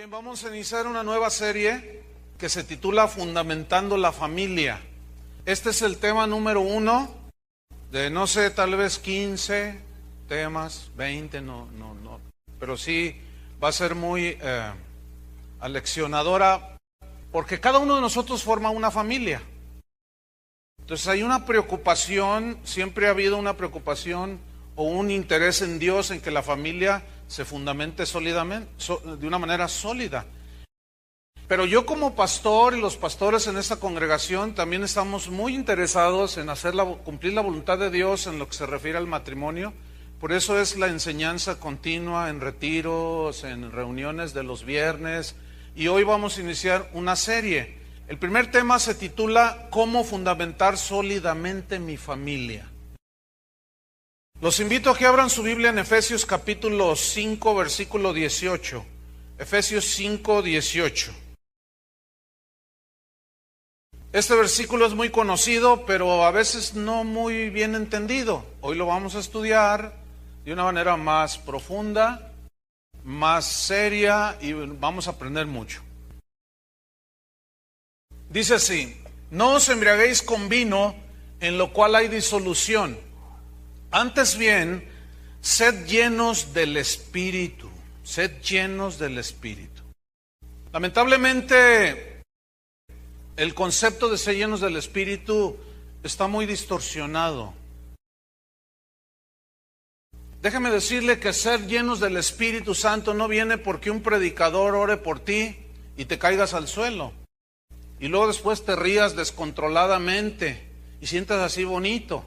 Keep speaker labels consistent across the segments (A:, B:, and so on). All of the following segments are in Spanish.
A: Bien, vamos a iniciar una nueva serie que se titula Fundamentando la Familia. Este es el tema número 1 de, no sé, tal vez 15 temas, 20, no, pero sí va a ser muy aleccionadora, porque cada uno de nosotros forma una familia. Entonces hay una preocupación, siempre ha habido una preocupación o un interés en Dios en que la familia se fundamente sólidamente, de una manera sólida. Pero yo como pastor y los pastores en esta congregación también estamos muy interesados en cumplir la voluntad de Dios en lo que se refiere al matrimonio. Por eso es la enseñanza continua en retiros, en reuniones de los viernes, y hoy vamos a iniciar una serie. El primer tema se titula ¿Cómo fundamentar sólidamente mi familia? Los invito a que abran su Biblia en Efesios capítulo 5, versículo 18. Efesios 5, 18. Este versículo es muy conocido, pero a veces no muy bien entendido. Hoy lo vamos a estudiar de una manera más profunda, más seria, y vamos a aprender mucho. Dice así: no os embriaguéis con vino, en lo cual hay disolución. Antes bien, sed llenos del Espíritu. Sed llenos del Espíritu. Lamentablemente, el concepto de ser llenos del Espíritu está muy distorsionado. Déjeme decirle que ser llenos del Espíritu Santo no viene porque un predicador ore por ti y te caigas al suelo. Y luego después te rías descontroladamente y sientas así bonito.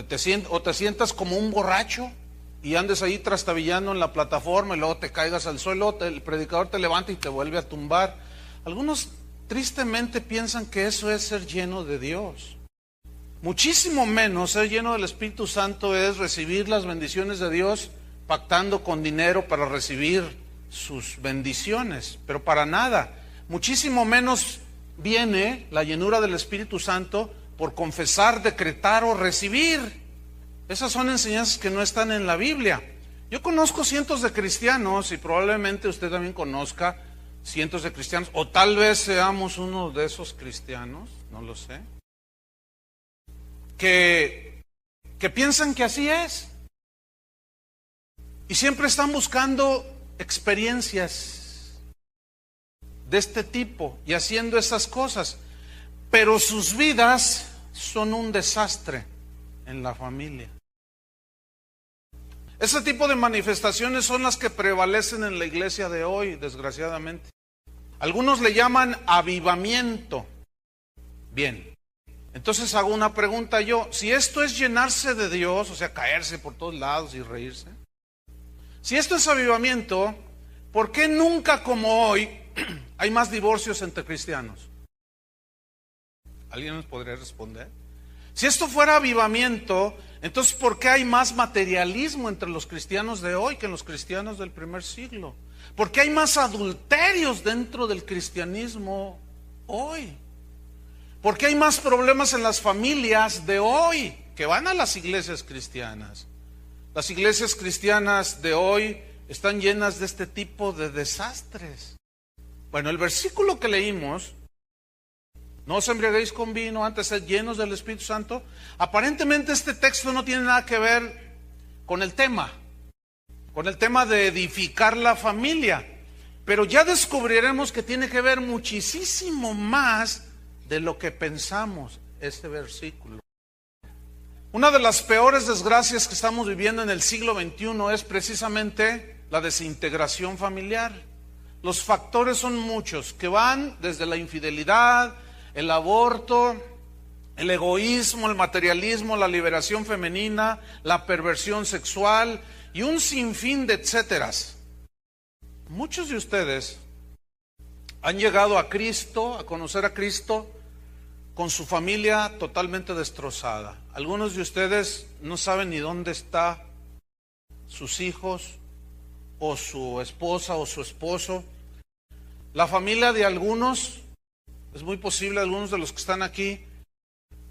A: Te sientas como un borracho y andes ahí trastabillando en la plataforma y luego te caigas al suelo, el predicador te levanta y te vuelve a tumbar. Algunos tristemente piensan que eso es ser lleno de Dios. Muchísimo menos ser lleno del Espíritu Santo es recibir las bendiciones de Dios pactando con dinero para recibir sus bendiciones, pero para nada. Muchísimo menos viene la llenura del Espíritu Santo por confesar, decretar o recibir. Esas son enseñanzas que no están en la Biblia. Yo conozco cientos de cristianos, y probablemente usted también conozca cientos de cristianos, o tal vez seamos uno de esos cristianos, no lo sé, que piensan que así es. Y siempre están buscando experiencias de este tipo y haciendo esas cosas, pero sus vidas son un desastre en la familia. Ese tipo de manifestaciones son las que prevalecen en la iglesia de hoy, desgraciadamente. Algunos le llaman avivamiento. Bien, entonces hago una pregunta yo: si esto es llenarse de Dios, o sea, caerse por todos lados y reírse, si esto es avivamiento, ¿por qué nunca como hoy hay más divorcios entre cristianos? ¿Alguien nos podría responder? Si esto fuera avivamiento, entonces ¿por qué hay más materialismo entre los cristianos de hoy que en los cristianos del primer siglo? ¿Por qué hay más adulterios dentro del cristianismo hoy? ¿Por qué hay más problemas en las familias de hoy que van a las iglesias cristianas? Las iglesias cristianas de hoy están llenas de este tipo de desastres. Bueno, el versículo que leímos, no os embriaguéis con vino, antes sed llenos del Espíritu Santo. Aparentemente este texto no tiene nada que ver con el tema de edificar la familia, pero ya descubriremos que tiene que ver muchísimo más de lo que pensamos este versículo. Una de las peores desgracias que estamos viviendo en el siglo XXI es precisamente la desintegración familiar. Los factores son muchos, que van desde la infidelidad, el aborto, el egoísmo, el materialismo, la liberación femenina, la perversión sexual y un sinfín de etcéteras. Muchos de ustedes han llegado a Cristo, a conocer a Cristo, con su familia totalmente destrozada. Algunos de ustedes no saben ni dónde están sus hijos, o su esposa, o su esposo. La familia de algunos, es muy posible, algunos de los que están aquí,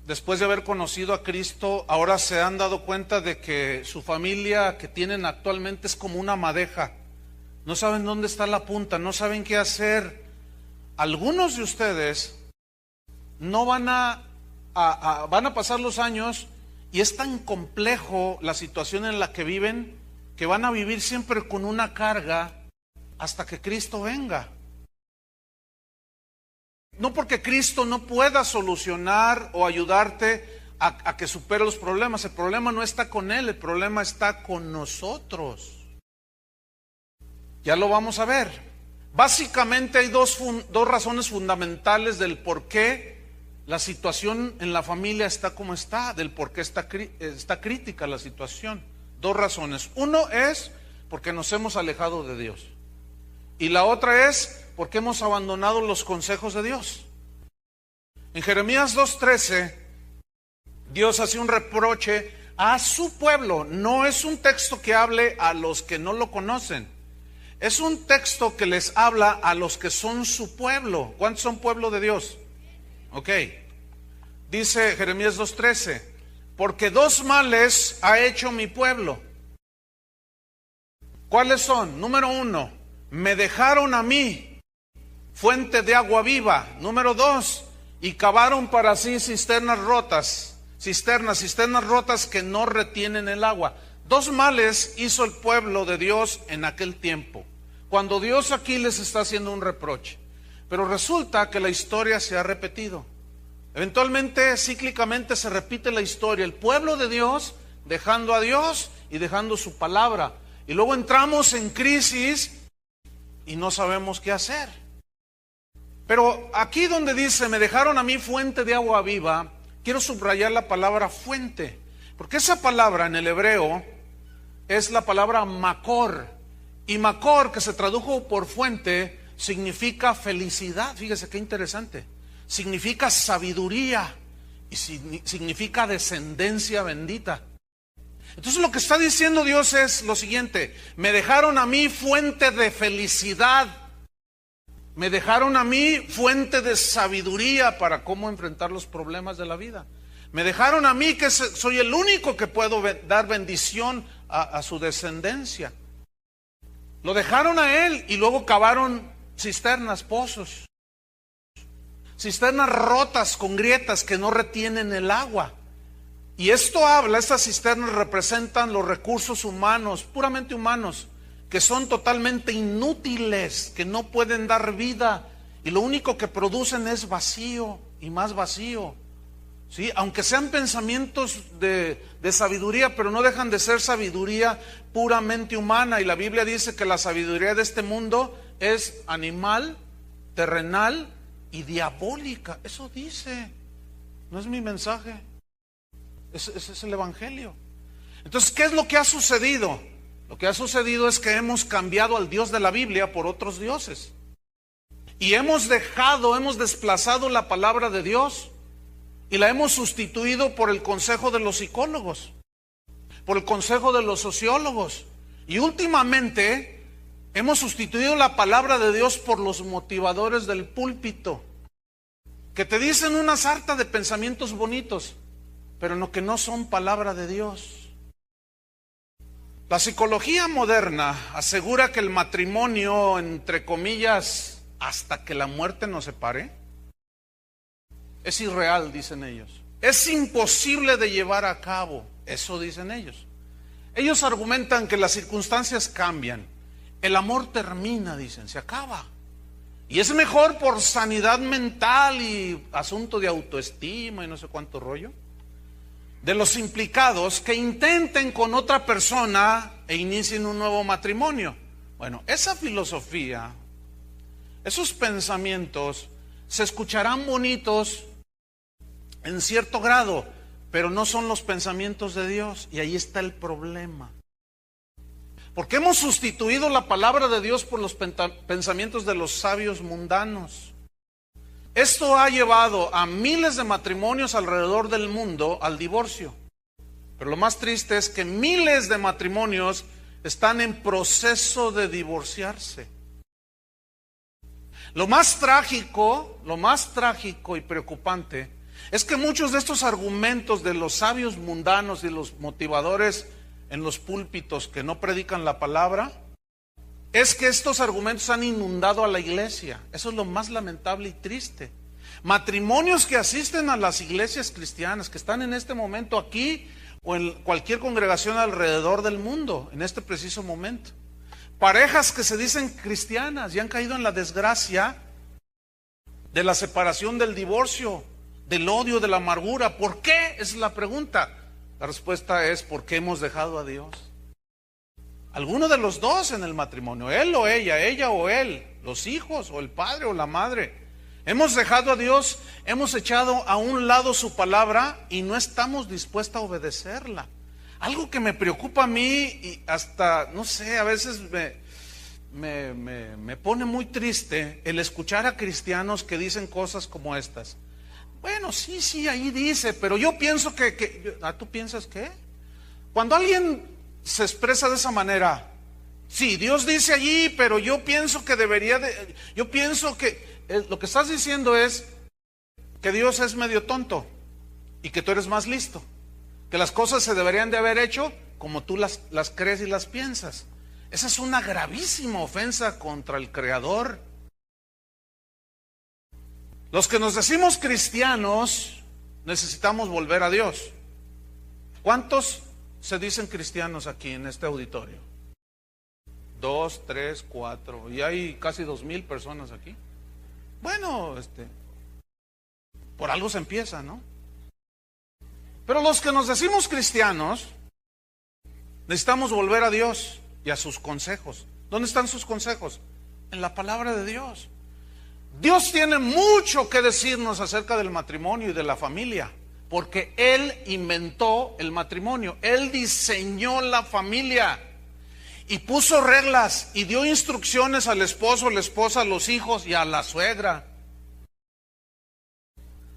A: después de haber conocido a Cristo, ahora se han dado cuenta de que su familia que tienen actualmente es como una madeja. no saben dónde está la punta, no saben qué hacer. Algunos de ustedes no van a pasar los años y es tan complejo la situación en la que viven que van a vivir siempre con una carga hasta que Cristo venga. No porque Cristo no pueda solucionar o ayudarte a que supere los problemas. El problema no está con Él, el problema está con nosotros. Ya lo vamos a ver. Básicamente hay dos razones fundamentales del por qué la situación en la familia está como está, del por qué está crítica la situación. Dos razones. Uno es porque nos hemos alejado de Dios. Y la otra es porque hemos abandonado los consejos de Dios. En Jeremías 2:13, Dios hace un reproche a su pueblo. No es un texto que hable a los que no lo conocen. Es un texto que les habla a los que son su pueblo. ¿Cuántos son pueblo de Dios? Ok. Dice Jeremías 2:13, porque dos males ha hecho mi pueblo. ¿Cuáles son? Número uno, me dejaron a mí, fuente de agua viva. Número dos, y cavaron para sí cisternas rotas que no retienen el agua. Dos males hizo el pueblo de Dios en aquel tiempo, cuando Dios aquí les está haciendo un reproche. Pero resulta que la historia se ha repetido. Eventualmente, cíclicamente se repite la historia. El pueblo de Dios dejando a Dios y dejando su palabra. Y luego entramos en crisis y no sabemos qué hacer. Pero aquí donde dice, me dejaron a mí fuente de agua viva, quiero subrayar la palabra fuente. Porque esa palabra en el hebreo es la palabra Makor. Y Makor, que se tradujo por fuente, significa felicidad. Fíjese qué interesante. Significa sabiduría y significa descendencia bendita. Entonces lo que está diciendo Dios es lo siguiente: me dejaron a mí fuente de felicidad, me dejaron a mí fuente de sabiduría para cómo enfrentar los problemas de la vida. Me dejaron a mí que soy el único que puedo dar bendición a su descendencia. Lo dejaron a él y luego cavaron cisternas, pozos. Cisternas rotas con grietas que no retienen el agua. Y esto habla, estas cisternas representan los recursos humanos, puramente humanos, que son totalmente inútiles, que no pueden dar vida. Y lo único que producen es vacío y más vacío. ¿Sí? Aunque sean pensamientos de sabiduría, pero no dejan de ser sabiduría puramente humana. Y la Biblia dice que la sabiduría de este mundo es animal, terrenal y diabólica. Eso dice, no es mi mensaje, ese es el Evangelio. Entonces, ¿qué es lo que ha sucedido? Lo que ha sucedido es que hemos cambiado al Dios de la Biblia por otros dioses. Y hemos desplazado la palabra de Dios y la hemos sustituido por el consejo de los psicólogos, por el consejo de los sociólogos. Y últimamente hemos sustituido la palabra de Dios por los motivadores del púlpito, que te dicen una sarta de pensamientos bonitos, pero que no son palabra de Dios. La psicología moderna asegura que el matrimonio, entre comillas, hasta que la muerte nos separe, es irreal, dicen ellos. Es imposible de llevar a cabo, eso dicen ellos. Ellos argumentan que las circunstancias cambian, el amor termina, dicen, se acaba. Y es mejor por sanidad mental y asunto de autoestima y no sé cuánto rollo de los implicados que intenten con otra persona e inicien un nuevo matrimonio. Bueno, esa filosofía, esos pensamientos se escucharán bonitos en cierto grado, pero no son los pensamientos de Dios, y ahí está el problema. Porque hemos sustituido la palabra de Dios por los pensamientos de los sabios mundanos. Esto ha llevado a miles de matrimonios alrededor del mundo al divorcio. Pero lo más triste es que miles de matrimonios están en proceso de divorciarse. Lo más trágico y preocupante es que muchos de estos argumentos de los sabios mundanos y los motivadores en los púlpitos que no predican la palabra, es que estos argumentos han inundado a la iglesia. Eso es lo más lamentable y triste. Matrimonios que asisten a las iglesias cristianas, que están en este momento aquí o en cualquier congregación alrededor del mundo, en este preciso momento. Parejas que se dicen cristianas y han caído en la desgracia de la separación, del divorcio, del odio, de la amargura. ¿Por qué? Esa es la pregunta. La respuesta es porque hemos dejado a Dios. Alguno de los dos en el matrimonio, él o ella o él, los hijos o el padre o la madre. Hemos dejado a Dios, hemos echado a un lado su palabra y no estamos dispuestos a obedecerla. Algo que me preocupa a mí y hasta, no sé, a veces me pone muy triste el escuchar a cristianos que dicen cosas como estas. Bueno, sí, ahí dice, pero yo pienso ¿tú piensas qué? Cuando alguien se expresa de esa manera, sí, Dios dice allí, pero yo pienso que yo pienso que lo que estás diciendo es que Dios es medio tonto y que tú eres más listo, que las cosas se deberían de haber hecho como tú las crees y las piensas. Esa es una gravísima ofensa contra el Creador. Los que nos decimos cristianos necesitamos volver a Dios. ¿Cuántos se dicen cristianos aquí en este auditorio? 2, 3, 4, y hay casi 2,000 personas aquí. Bueno, por algo se empieza, ¿no? Pero los que nos decimos cristianos necesitamos volver a Dios y a sus consejos. ¿Dónde están sus consejos? En la palabra de Dios. Dios tiene mucho que decirnos acerca del matrimonio y de la familia, porque Él inventó el matrimonio, Él diseñó la familia y puso reglas y dio instrucciones al esposo, a la esposa, a los hijos y a la suegra,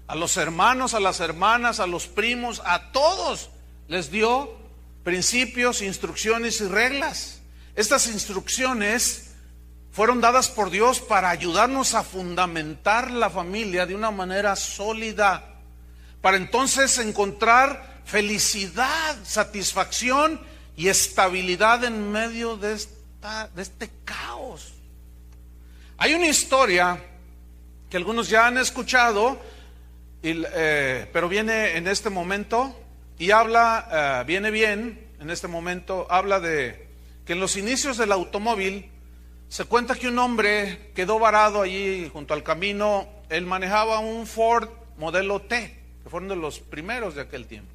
A: a los hermanos, a las hermanas, a los primos, a todos les dio principios, instrucciones y reglas. Estas instrucciones fueron dadas por Dios para ayudarnos a fundamentar la familia de una manera sólida, para entonces encontrar felicidad, satisfacción y estabilidad en medio de este caos. Hay una historia que algunos ya han escuchado, pero viene en este momento y viene bien en este momento, habla de que en los inicios del automóvil se cuenta que un hombre quedó varado allí junto al camino. Él manejaba un Ford modelo T, que fueron de los primeros de aquel tiempo.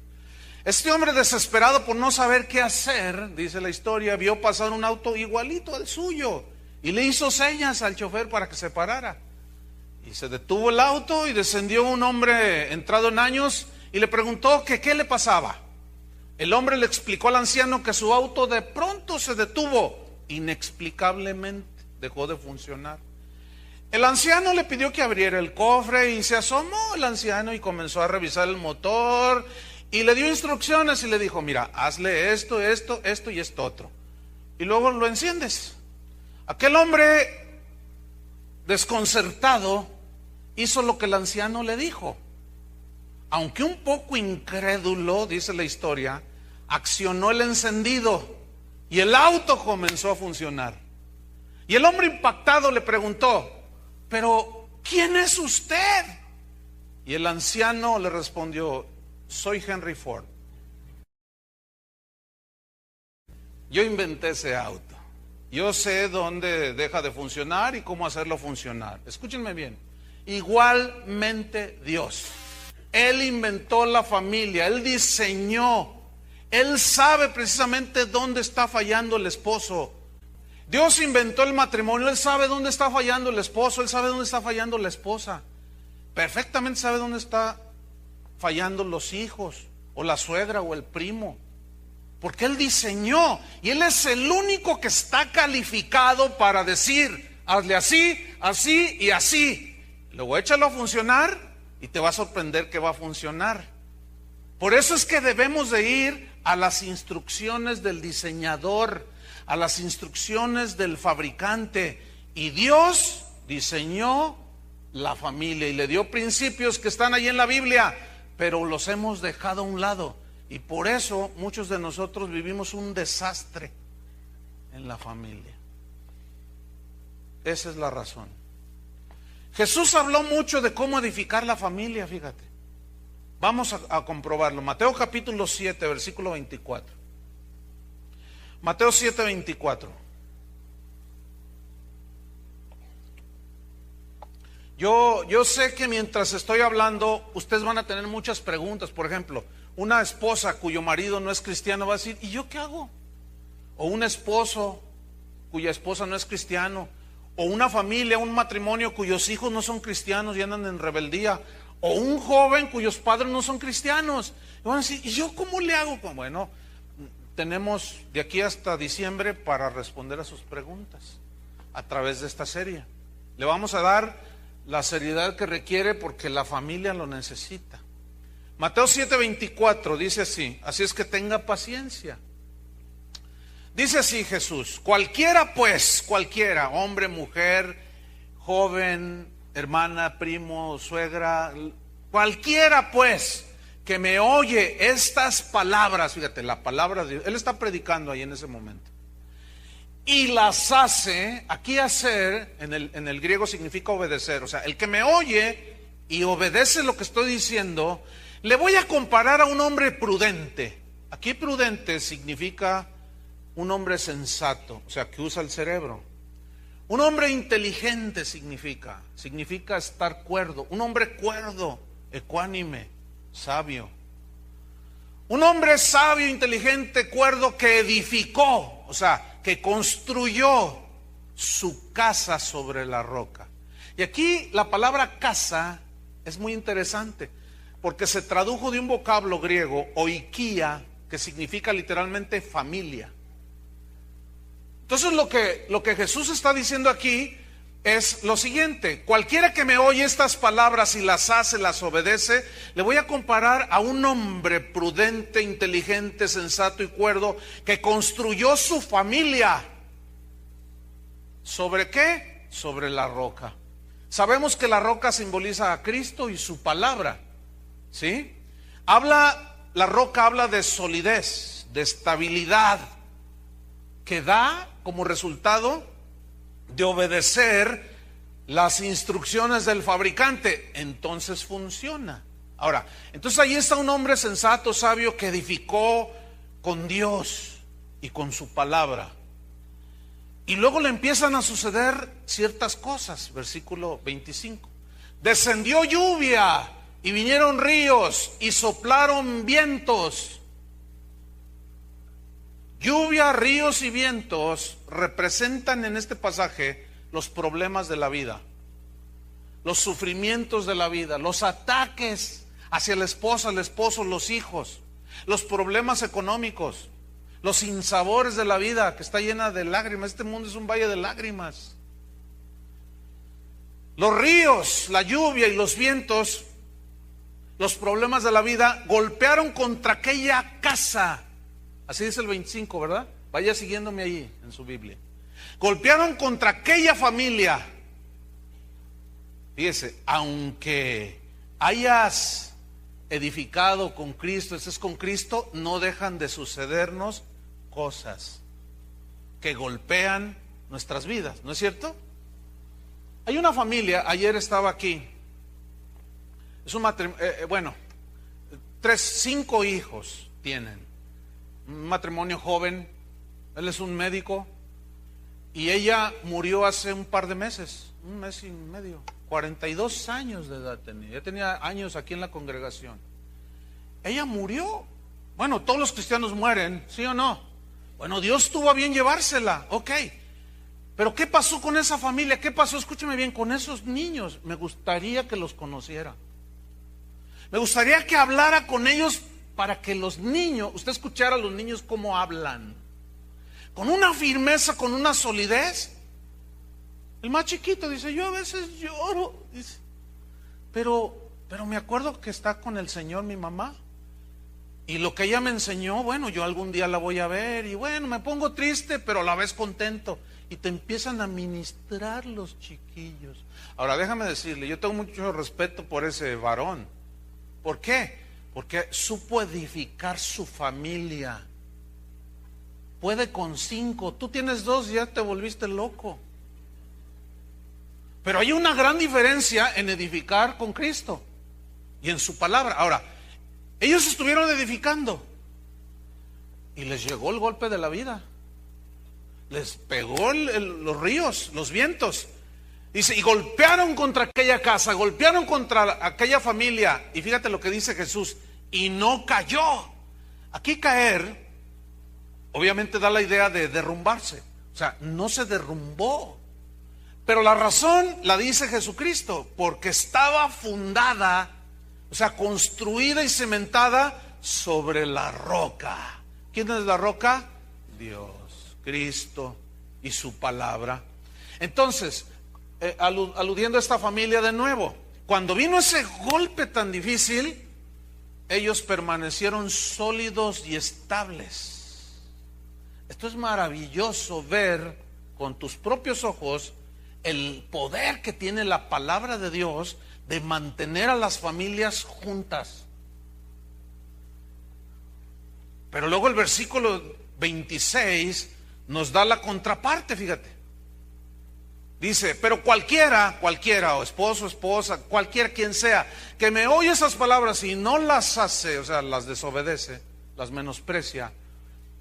A: Este hombre, desesperado por no saber qué hacer, dice la historia, vio pasar un auto igualito al suyo y le hizo señas al chofer para que se parara. Y se detuvo el auto y descendió un hombre entrado en años y le preguntó que qué le pasaba. El hombre le explicó al anciano que su auto de pronto se detuvo, inexplicablemente dejó de funcionar. El anciano le pidió que abriera el cofre y se asomó el anciano y comenzó a revisar el motor y le dio instrucciones y le dijo: mira, hazle esto y esto otro, y luego lo enciendes. Aquel hombre, desconcertado, hizo lo que el anciano le dijo. Aunque un poco incrédulo, dice la historia, accionó el encendido y el auto comenzó a funcionar. Y el hombre impactado le preguntó: pero ¿quién es usted? Y el anciano le respondió: soy Henry Ford. Yo inventé ese auto. Yo sé dónde deja de funcionar y cómo hacerlo funcionar. Escúchenme bien. Igualmente Dios. Él inventó la familia, Él diseñó, Él sabe precisamente dónde está fallando el esposo. Dios inventó el matrimonio, Él sabe dónde está fallando el esposo, Él sabe dónde está fallando la esposa. Perfectamente sabe dónde está fallando los hijos, o la suegra, o el primo. Porque Él diseñó, y Él es el único que está calificado para decir: hazle así, así y así. Luego échalo a funcionar y te va a sorprender que va a funcionar. Por eso es que debemos de ir a las instrucciones del diseñador, a las instrucciones del fabricante. Y Dios diseñó la familia y le dio principios que están ahí en la Biblia, pero los hemos dejado a un lado. Y por eso muchos de nosotros vivimos un desastre en la familia. Esa es la razón. Jesús habló mucho de cómo edificar la familia, fíjate. Vamos a comprobarlo. Mateo capítulo 7, versículo 24. Mateo 7, 24. Yo sé que mientras estoy hablando, ustedes van a tener muchas preguntas. Por ejemplo, una esposa cuyo marido no es cristiano va a decir, ¿y yo qué hago? O un esposo cuya esposa no es cristiano, o una familia, un matrimonio cuyos hijos no son cristianos y andan en rebeldía, o un joven cuyos padres no son cristianos. Y van a decir, ¿y yo cómo le hago? Bueno, tenemos de aquí hasta diciembre para responder a sus preguntas a través de esta serie. Le vamos a dar la seriedad que requiere porque la familia lo necesita. Mateo 7:24 dice así, así es que tenga paciencia. Dice así Jesús, cualquiera pues, cualquiera, hombre, mujer, joven, hermana, primo, suegra, cualquiera pues que me oye estas palabras, fíjate, la palabra de Dios, él está predicando ahí en ese momento, y las hace, aquí hacer, en el griego significa obedecer, o sea, el que me oye y obedece lo que estoy diciendo, le voy a comparar a un hombre prudente. Aquí prudente significa un hombre sensato, o sea, que usa el cerebro. Un hombre inteligente significa estar cuerdo. Un hombre cuerdo, ecuánime, sabio. Un hombre sabio, inteligente, cuerdo, que edificó, o sea, que construyó su casa sobre la roca. Y aquí la palabra casa es muy interesante, porque se tradujo de un vocablo griego, oikia, que significa literalmente familia. Entonces lo que Jesús está diciendo aquí es lo siguiente: cualquiera que me oye estas palabras y las hace, las obedece, le voy a comparar a un hombre prudente, inteligente, sensato y cuerdo, que construyó su familia. ¿Sobre qué? Sobre la roca. Sabemos que la roca simboliza a Cristo y su palabra, ¿sí? La roca habla de solidez, de estabilidad, que da como resultado de obedecer las instrucciones del fabricante. Entonces funciona. Ahora, entonces ahí está un hombre sensato, sabio, que edificó con Dios y con su palabra. Y luego le empiezan a suceder ciertas cosas. Versículo 25. Descendió lluvia y vinieron ríos y soplaron vientos. Lluvia, ríos y vientos representan en este pasaje los problemas de la vida, los sufrimientos de la vida, los ataques hacia la esposa, el esposo, los hijos, los problemas económicos, los sinsabores de la vida que está llena de lágrimas. Este mundo es un valle de lágrimas. Los ríos, la lluvia y los vientos, los problemas de la vida golpearon contra aquella casa. Así dice el 25, ¿verdad? Vaya siguiéndome ahí en su Biblia. Golpearon contra aquella familia. Fíjese, aunque hayas edificado con Cristo, estés con Cristo, no dejan de sucedernos cosas que golpean nuestras vidas, ¿no es cierto? Hay una familia, ayer estaba aquí, es un matrimonio, 5 hijos tienen. Un matrimonio joven, él es un médico y ella murió hace un par de meses, un mes y medio, 42 años de edad tenía, ya tenía años aquí en la congregación. Ella murió. Bueno, todos los cristianos mueren, ¿sí o no? Bueno, Dios tuvo a bien llevársela, ok. Pero ¿qué pasó con esa familia? ¿Qué pasó? Escúcheme bien, con esos niños. Me gustaría que los conociera. Me gustaría que hablara con ellos, para que los niños, usted escuchara a los niños cómo hablan, con una firmeza, con una solidez. El más chiquito dice, yo a veces lloro, dice, pero me acuerdo que está con el Señor mi mamá, y lo que ella me enseñó, bueno, yo algún día la voy a ver, y bueno, me pongo triste, pero a la vez contento, y te empiezan a ministrar los chiquillos. Ahora déjame decirle, yo tengo mucho respeto por ese varón. ¿Por qué? Porque supo edificar su familia. Puede con 5. Tú tienes 2 y ya te volviste loco. Pero hay una gran diferencia en edificar con Cristo y en su palabra. Ahora, ellos estuvieron edificando y les llegó el golpe de la vida. Les pegó los ríos, los vientos. Dice, y golpearon contra aquella casa, golpearon contra aquella familia. Y fíjate lo que dice Jesús, y no cayó. Aquí caer, obviamente da la idea de derrumbarse. O sea, no se derrumbó. Pero la razón la dice Jesucristo, porque estaba fundada, o sea, construida y cimentada sobre la roca. ¿Quién es la roca? Dios, Cristo y su palabra. Entonces, aludiendo a esta familia de nuevo, cuando vino ese golpe tan difícil, ellos permanecieron sólidos y estables. Esto es maravilloso ver con tus propios ojos el poder que tiene la palabra de Dios de mantener a las familias juntas. Pero luego el versículo 26 nos da la contraparte, fíjate. Dice, pero cualquiera, o esposo, esposa, cualquiera quien sea, que me oye esas palabras y no las hace, o sea, las desobedece, las menosprecia,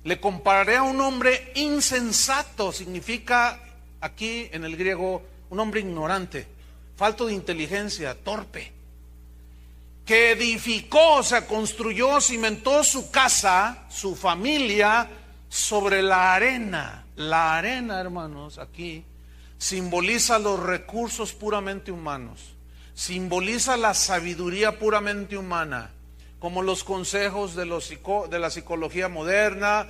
A: le compararé a un hombre insensato. Significa aquí en el griego un hombre ignorante, falto de inteligencia, torpe, que edificó, o sea, construyó, cimentó su casa, su familia sobre la arena. La arena, hermanos, aquí simboliza los recursos puramente humanos, simboliza la sabiduría puramente humana, como los consejos de la psicología moderna.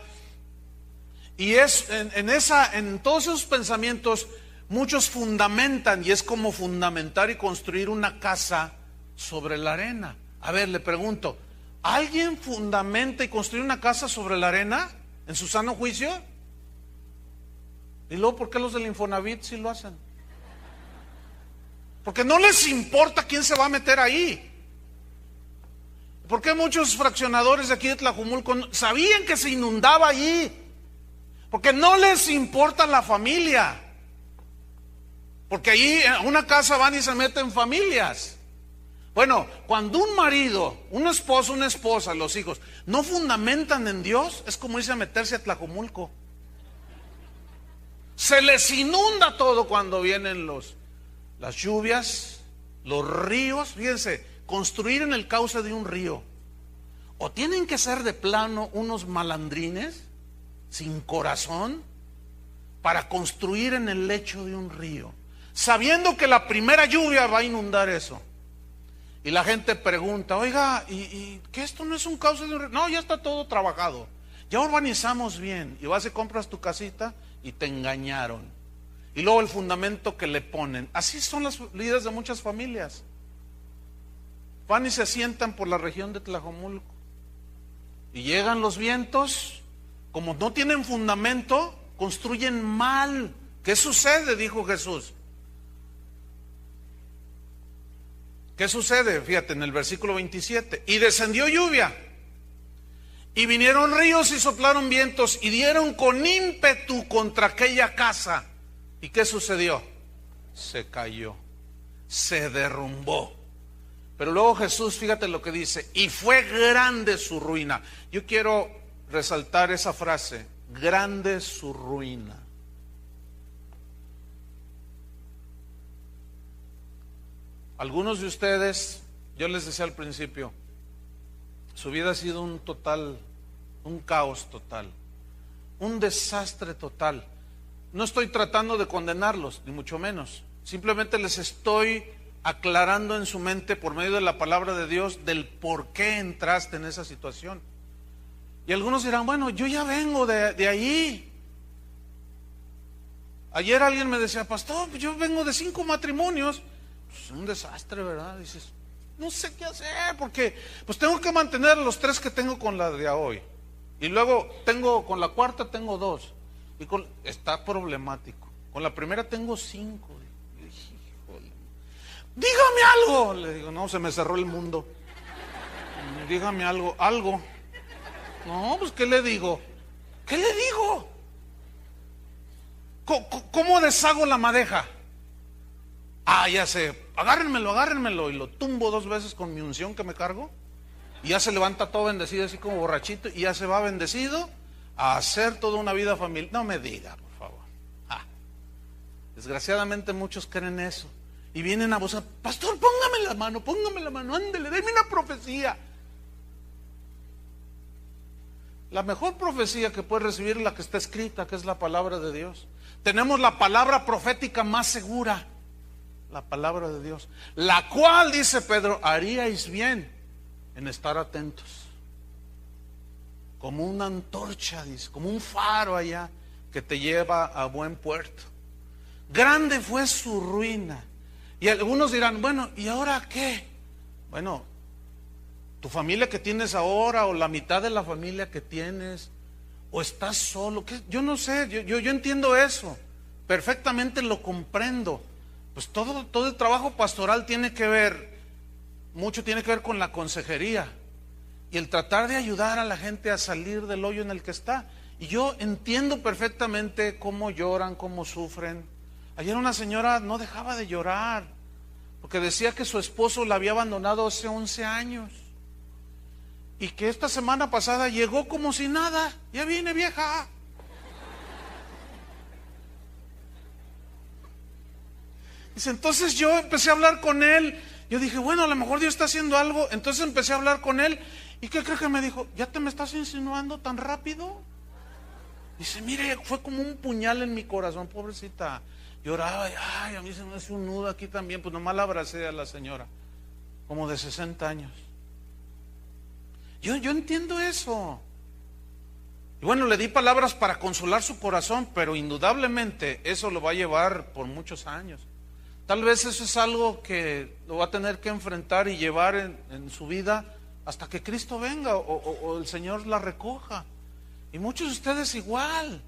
A: Y es en todos esos pensamientos muchos fundamentan, y es como fundamentar y construir una casa sobre la arena. A ver, le pregunto, ¿alguien fundamenta y construye una casa sobre la arena en su sano juicio? Y luego, ¿por qué los del Infonavit sí lo hacen? Porque no les importa quién se va a meter ahí. ¿Por qué muchos fraccionadores de aquí de Tlajumulco sabían que se inundaba allí? Porque no les importa la familia. Porque allí en una casa van y se meten familias. Bueno, cuando un marido, un esposo, una esposa, los hijos, no fundamentan en Dios, es como irse a meterse a Tlajumulco. Se les inunda todo cuando vienen las lluvias, los ríos. Fíjense, construir en el cauce de un río, o tienen que ser de plano unos malandrines sin corazón para construir en el lecho de un río, sabiendo que la primera lluvia va a inundar eso. Y la gente pregunta, oiga, ¿y que esto no es un cauce de un río? No, ya está todo trabajado, ya urbanizamos bien. Y vas y compras tu casita y te engañaron. Y luego el fundamento que le ponen. Así son las vidas de muchas familias. Van y se asientan por la región de Tlajomulco. Y llegan los vientos, como no tienen fundamento, construyen mal. ¿Qué sucede? Dijo Jesús. ¿Qué sucede? Fíjate en el versículo 27. Y descendió lluvia, y vinieron ríos y soplaron vientos, y dieron con ímpetu contra aquella casa. ¿Y qué sucedió? Se cayó, se derrumbó. Pero luego Jesús, fíjate lo que dice, y fue grande su ruina. Yo quiero resaltar esa frase, grande su ruina. Algunos de ustedes, yo les decía al principio, su vida ha sido un caos total, un desastre total. No estoy tratando de condenarlos, ni mucho menos. Simplemente les estoy aclarando en su mente por medio de la palabra de Dios del por qué entraste en esa situación. Y algunos dirán, bueno, yo ya vengo de allí. Ayer alguien me decía, pastor, yo vengo de 5 matrimonios. Pues un desastre, ¿verdad? Dices, no sé qué hacer, porque pues tengo que mantener los 3 que tengo con la de hoy. Y luego con la cuarta tengo 2. Y está problemático. Con la primera tengo 5. Y dije, híjole, dígame algo. Le digo, no, se me cerró el mundo. Dígame algo. No, pues ¿qué le digo? ¿Qué le digo? ¿Cómo deshago la madeja? Ya sé, agárrenmelo, y lo tumbo 2 veces con mi unción que me cargo, y ya se levanta todo bendecido, así como borrachito, y ya se va bendecido a hacer toda una vida familiar. No me diga, por favor. Desgraciadamente muchos creen eso, y vienen a buscar: pastor, póngame la mano, ándele, déme una profecía. La mejor profecía que puedes recibir es la que está escrita, que es la palabra de Dios. Tenemos la palabra profética más segura, la palabra de Dios, la cual, dice Pedro, haríais bien en estar atentos, como una antorcha, dice, como un faro allá que te lleva a buen puerto. Grande fue su ruina. Y algunos dirán: bueno, ¿y ahora qué? Bueno, tu familia que tienes ahora, o la mitad de la familia que tienes, o estás solo, ¿qué? Yo no sé, yo entiendo eso, perfectamente lo comprendo. Pues todo el trabajo pastoral mucho tiene que ver con la consejería y el tratar de ayudar a la gente a salir del hoyo en el que está. Y yo entiendo perfectamente cómo lloran, cómo sufren. Ayer una señora no dejaba de llorar porque decía que su esposo la había abandonado hace 11 años. Y que esta semana pasada llegó como si nada. Ya viene, vieja. Dice: entonces yo empecé a hablar con él. Yo dije: bueno, a lo mejor Dios está haciendo algo. Entonces empecé a hablar con él. ¿Y qué cree que me dijo? ¿Ya te me estás insinuando tan rápido? Dice: mire, fue como un puñal en mi corazón, pobrecita. Lloraba, y a mí se me hace un nudo aquí también. Pues nomás la abracé a la señora, como de 60 años. Yo entiendo eso. Y bueno, le di palabras para consolar su corazón, pero indudablemente eso lo va a llevar por muchos años. Tal vez eso es algo que lo va a tener que enfrentar y llevar en su vida hasta que Cristo venga o el Señor la recoja. Y muchos de ustedes igual.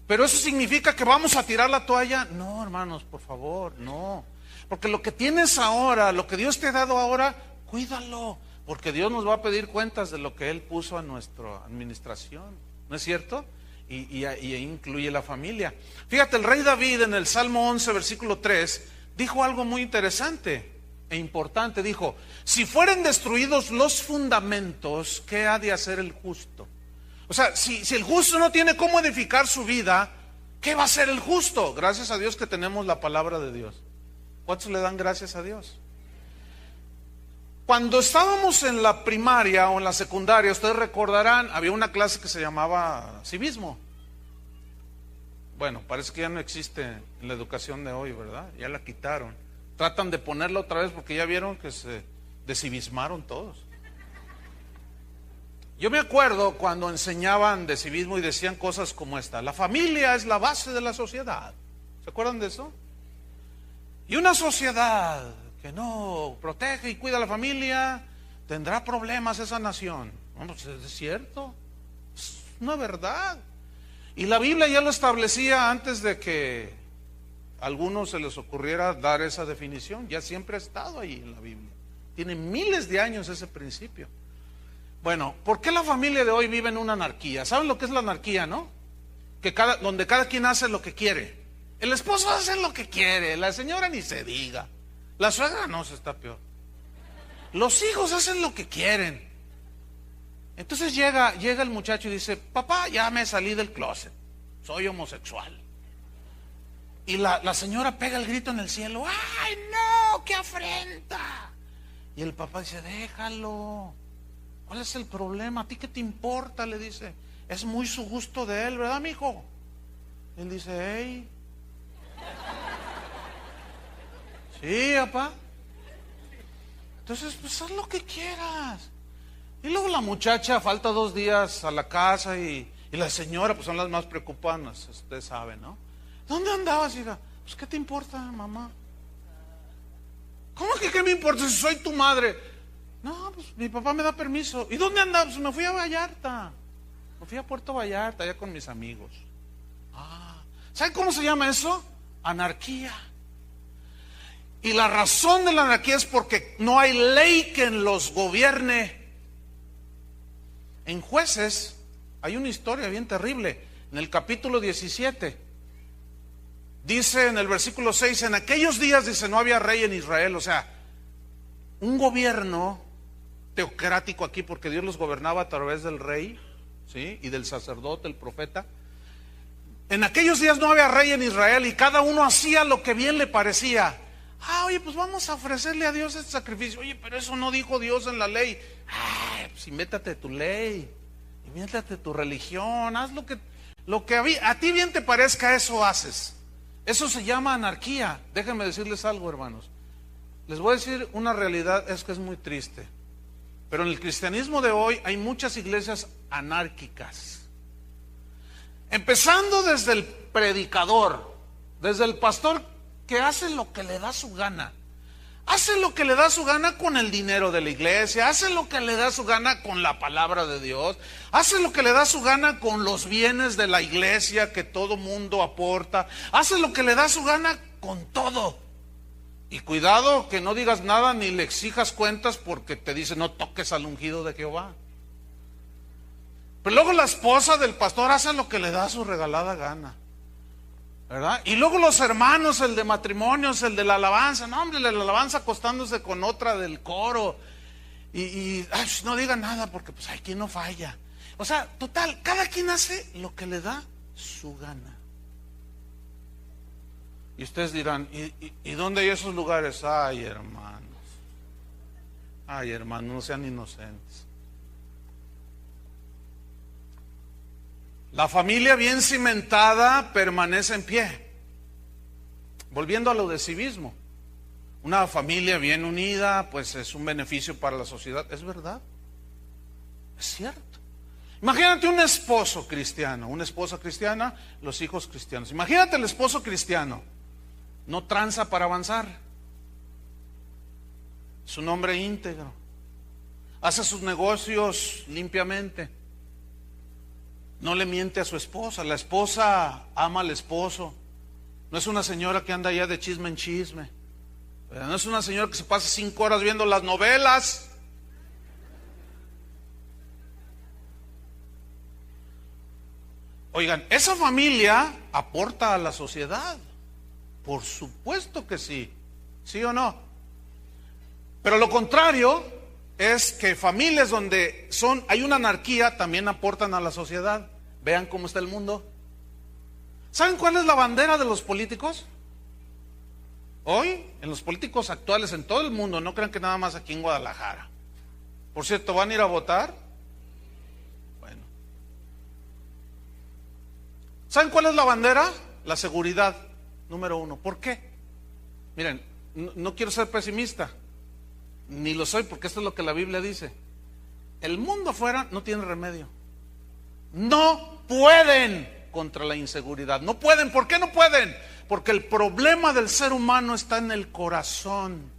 A: Pero eso significa que vamos a tirar la toalla. No, hermanos, por favor, no. Porque lo que tienes ahora, lo que Dios te ha dado ahora, cuídalo. Porque Dios nos va a pedir cuentas de lo que Él puso a nuestra administración, ¿no es cierto? Y ahí incluye la familia. Fíjate, el rey David en el Salmo 11, versículo 3, dijo algo muy interesante e importante. Dijo: si fueren destruidos los fundamentos, ¿qué ha de hacer el justo? O sea, si el justo no tiene cómo edificar su vida, ¿qué va a hacer el justo? Gracias a Dios que tenemos la palabra de Dios. ¿Cuántos le dan gracias a Dios? Cuando estábamos en la primaria o en la secundaria, ustedes recordarán, había una clase que se llamaba civismo. Bueno, parece que ya no existe en la educación de hoy, ¿verdad? Ya la quitaron. Tratan de ponerla otra vez porque ya vieron que se descivismaron todos. Yo me acuerdo cuando enseñaban de civismo y decían cosas como esta: la familia es la base de la sociedad. ¿Se acuerdan de eso? Y una sociedad que no protege y cuida a la familia, tendrá problemas esa nación. No, pues es cierto, es una verdad. Y la Biblia ya lo establecía antes de que a algunos se les ocurriera dar esa definición. Ya siempre ha estado ahí en la Biblia. Tiene miles de años ese principio. Bueno, ¿por qué la familia de hoy vive en una anarquía? ¿Saben lo que es la anarquía, no? Donde cada quien hace lo que quiere. El esposo hace lo que quiere, la señora ni se diga. La suegra no, se está peor. Los hijos hacen lo que quieren. Entonces llega el muchacho y dice: papá, ya me salí del closet, soy homosexual. Y la señora pega el grito en el cielo: ¡ay, no, qué afrenta! Y el papá dice: déjalo, ¿cuál es el problema? ¿A ti qué te importa? Le dice: es muy su gusto de él, ¿verdad, mijo? Él dice: hey. Sí, papá. Entonces, pues haz lo que quieras. Y luego la muchacha falta 2 días a la casa y la señora, pues son las más preocupadas, usted sabe, ¿no? ¿Dónde andabas, hija? Pues ¿qué te importa, mamá? ¿Cómo que qué me importa si soy tu madre? No, pues mi papá me da permiso. ¿Y dónde andabas? Pues me fui a Vallarta. Me fui a Puerto Vallarta, allá con mis amigos. ¿Saben cómo se llama eso? Anarquía. Y la razón de la anarquía es porque no hay ley que los gobierne. En Jueces hay una historia bien terrible. En el capítulo 17 Dice en el versículo 6, en aquellos días, dice, no había rey en Israel. O sea, un gobierno teocrático aquí, porque Dios los gobernaba a través del rey, ¿sí? Y del sacerdote, el profeta. En aquellos días no había rey en Israel y cada uno hacía lo que bien le parecía. Oye, pues vamos a ofrecerle a Dios este sacrificio. Oye, pero eso no dijo Dios en la ley. Pues invéntate tu ley, invéntate tu religión, haz lo que a ti bien te parezca, eso haces. Eso se llama anarquía. Déjenme decirles algo, hermanos. Les voy a decir una realidad, es que es muy triste. Pero en el cristianismo de hoy hay muchas iglesias anárquicas. Empezando desde el predicador, desde el pastor que hace lo que le da su gana. Hace lo que le da su gana con el dinero de la iglesia, hace lo que le da su gana con la palabra de Dios, hace lo que le da su gana con los bienes de la iglesia que todo mundo aporta, hace lo que le da su gana con todo. Y cuidado que no digas nada ni le exijas cuentas porque te dice no toques al ungido de Jehová. Pero luego la esposa del pastor hace lo que le da su regalada gana, ¿verdad? Y luego los hermanos, el de matrimonios, el de la alabanza, no hombre, la alabanza acostándose con otra del coro. Y no diga nada porque pues aquí no falla. O sea, total, cada quien hace lo que le da su gana. Y ustedes dirán, ¿y dónde hay esos lugares? Ay, hermanos, no sean inocentes. La familia bien cimentada permanece en pie. Volviendo a lo de civismo, una familia bien unida, pues es un beneficio para la sociedad. ¿Es verdad? Es cierto. Imagínate un esposo cristiano, una esposa cristiana, los hijos cristianos. Imagínate el esposo cristiano, no tranza para avanzar. Es un hombre íntegro, hace sus negocios limpiamente. No le miente a su esposa, la esposa ama al esposo. No es una señora que anda allá de chisme en chisme. No es una señora que se pasa 5 horas viendo las novelas. Oigan, esa familia aporta a la sociedad. Por supuesto que sí. ¿Sí o no? Pero lo contrario es que familias donde hay una anarquía también aportan a la sociedad. Vean cómo está el mundo. ¿Saben cuál es la bandera de los políticos? Hoy, en los políticos actuales en todo el mundo, no crean que nada más aquí en Guadalajara. Por cierto, ¿van a ir a votar? Bueno. ¿Saben cuál es la bandera? La seguridad, número 1. ¿Por qué? Miren, no quiero ser pesimista, ni lo soy porque esto es lo que la Biblia dice. El mundo afuera no tiene remedio. No pueden contra la inseguridad. No pueden. ¿Por qué no pueden? Porque el problema del ser humano está en el corazón.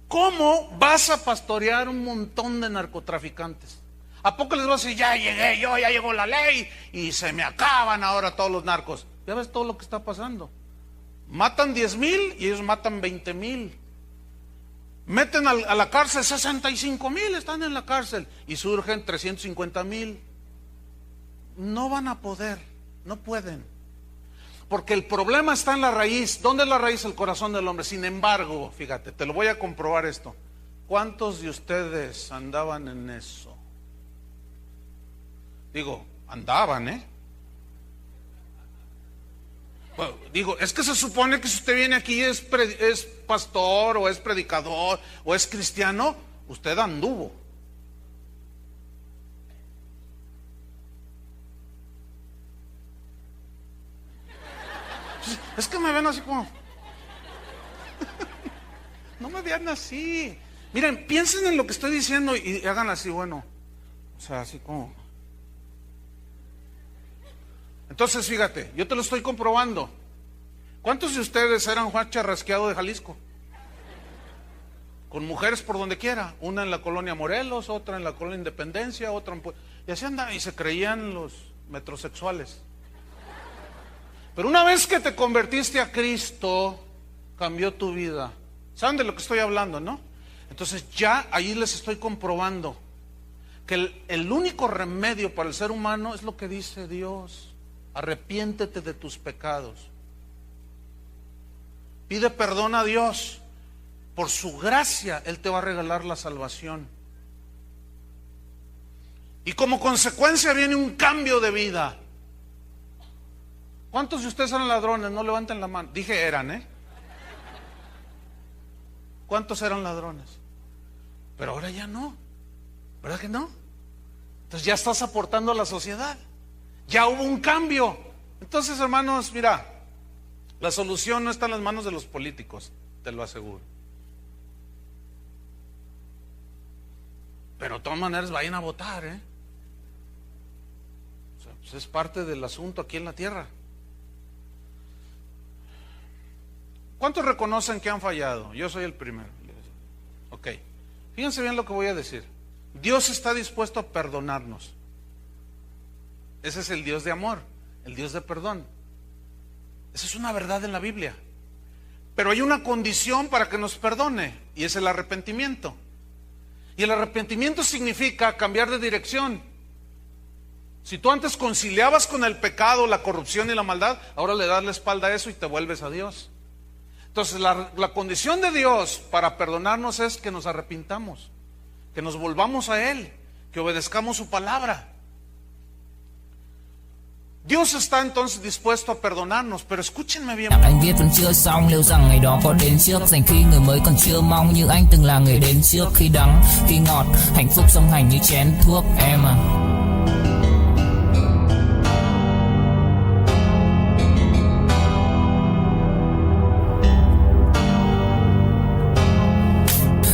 A: ¿Cómo vas a pastorear un montón de narcotraficantes? ¿A poco les vas a decir, ya llegué yo, ya llegó la ley y se me acaban ahora todos los narcos? Ya ves todo lo que está pasando. Matan 10,000 y ellos matan 20,000. Meten a la cárcel 65,000, están en la cárcel y surgen 350,000. No van a poder, no pueden. Porque el problema está en la raíz. ¿Dónde es la raíz? El corazón del hombre. Sin embargo, fíjate, te lo voy a comprobar esto. ¿Cuántos de ustedes andaban en eso? Digo, andaban, Bueno, digo, es que se supone que si usted viene aquí es pastor o es predicador o es cristiano, usted anduvo. Es que me ven así como... No me vean así. Miren, piensen en lo que estoy diciendo y hagan así, bueno. O sea, así como... Entonces, fíjate, yo te lo estoy comprobando. ¿Cuántos de ustedes eran Juan Charrasqueado de Jalisco? Con mujeres por donde quiera. Una en la colonia Morelos, otra en la colonia Independencia, otra en... Y así andaban y se creían los metrosexuales. Pero una vez que te convertiste a Cristo, cambió tu vida. ¿Saben de lo que estoy hablando, no? Entonces ya ahí les estoy comprobando que el único remedio para el ser humano es lo que dice Dios. Arrepiéntete de tus pecados. Pide perdón a Dios. Por su gracia, Él te va a regalar la salvación. Y como consecuencia viene un cambio de vida. ¿Cuántos de ustedes eran ladrones? No levanten la mano. Dije eran, ¿eh? ¿Cuántos eran ladrones? Pero ahora ya no. ¿Verdad que no? Entonces ya estás aportando a la sociedad. Ya hubo un cambio. Entonces, hermanos, mira, la solución no está en las manos de los políticos, te lo aseguro. Pero de todas maneras vayan a votar, ¿eh? O sea, pues es parte del asunto aquí en la tierra. ¿Cuántos reconocen que han fallado? Yo soy el primero. Ok, fíjense bien lo que voy a decir. Dios está dispuesto a perdonarnos. Ese es el Dios de amor, el Dios de perdón. Esa es una verdad en la Biblia. Pero hay una condición para que nos perdone, y es el arrepentimiento. Y el arrepentimiento significa cambiar de dirección. Si tú antes conciliabas con el pecado, la corrupción y la maldad, ahora le das la espalda a eso y te vuelves a Dios. Entonces la condición de Dios para perdonarnos es que nos arrepintamos, que nos volvamos a Él, que obedezcamos su palabra. Dios está entonces dispuesto a perdonarnos, pero escúchenme bien.
B: Anh viết vẫn chưa xong, liệu rằng ngày đó có đến trước, dành khi người mới còn chưa mong như anh từng là người đến trước. Khi đắng, khi ngọt, hạnh phúc song hành như chén thuốc em à.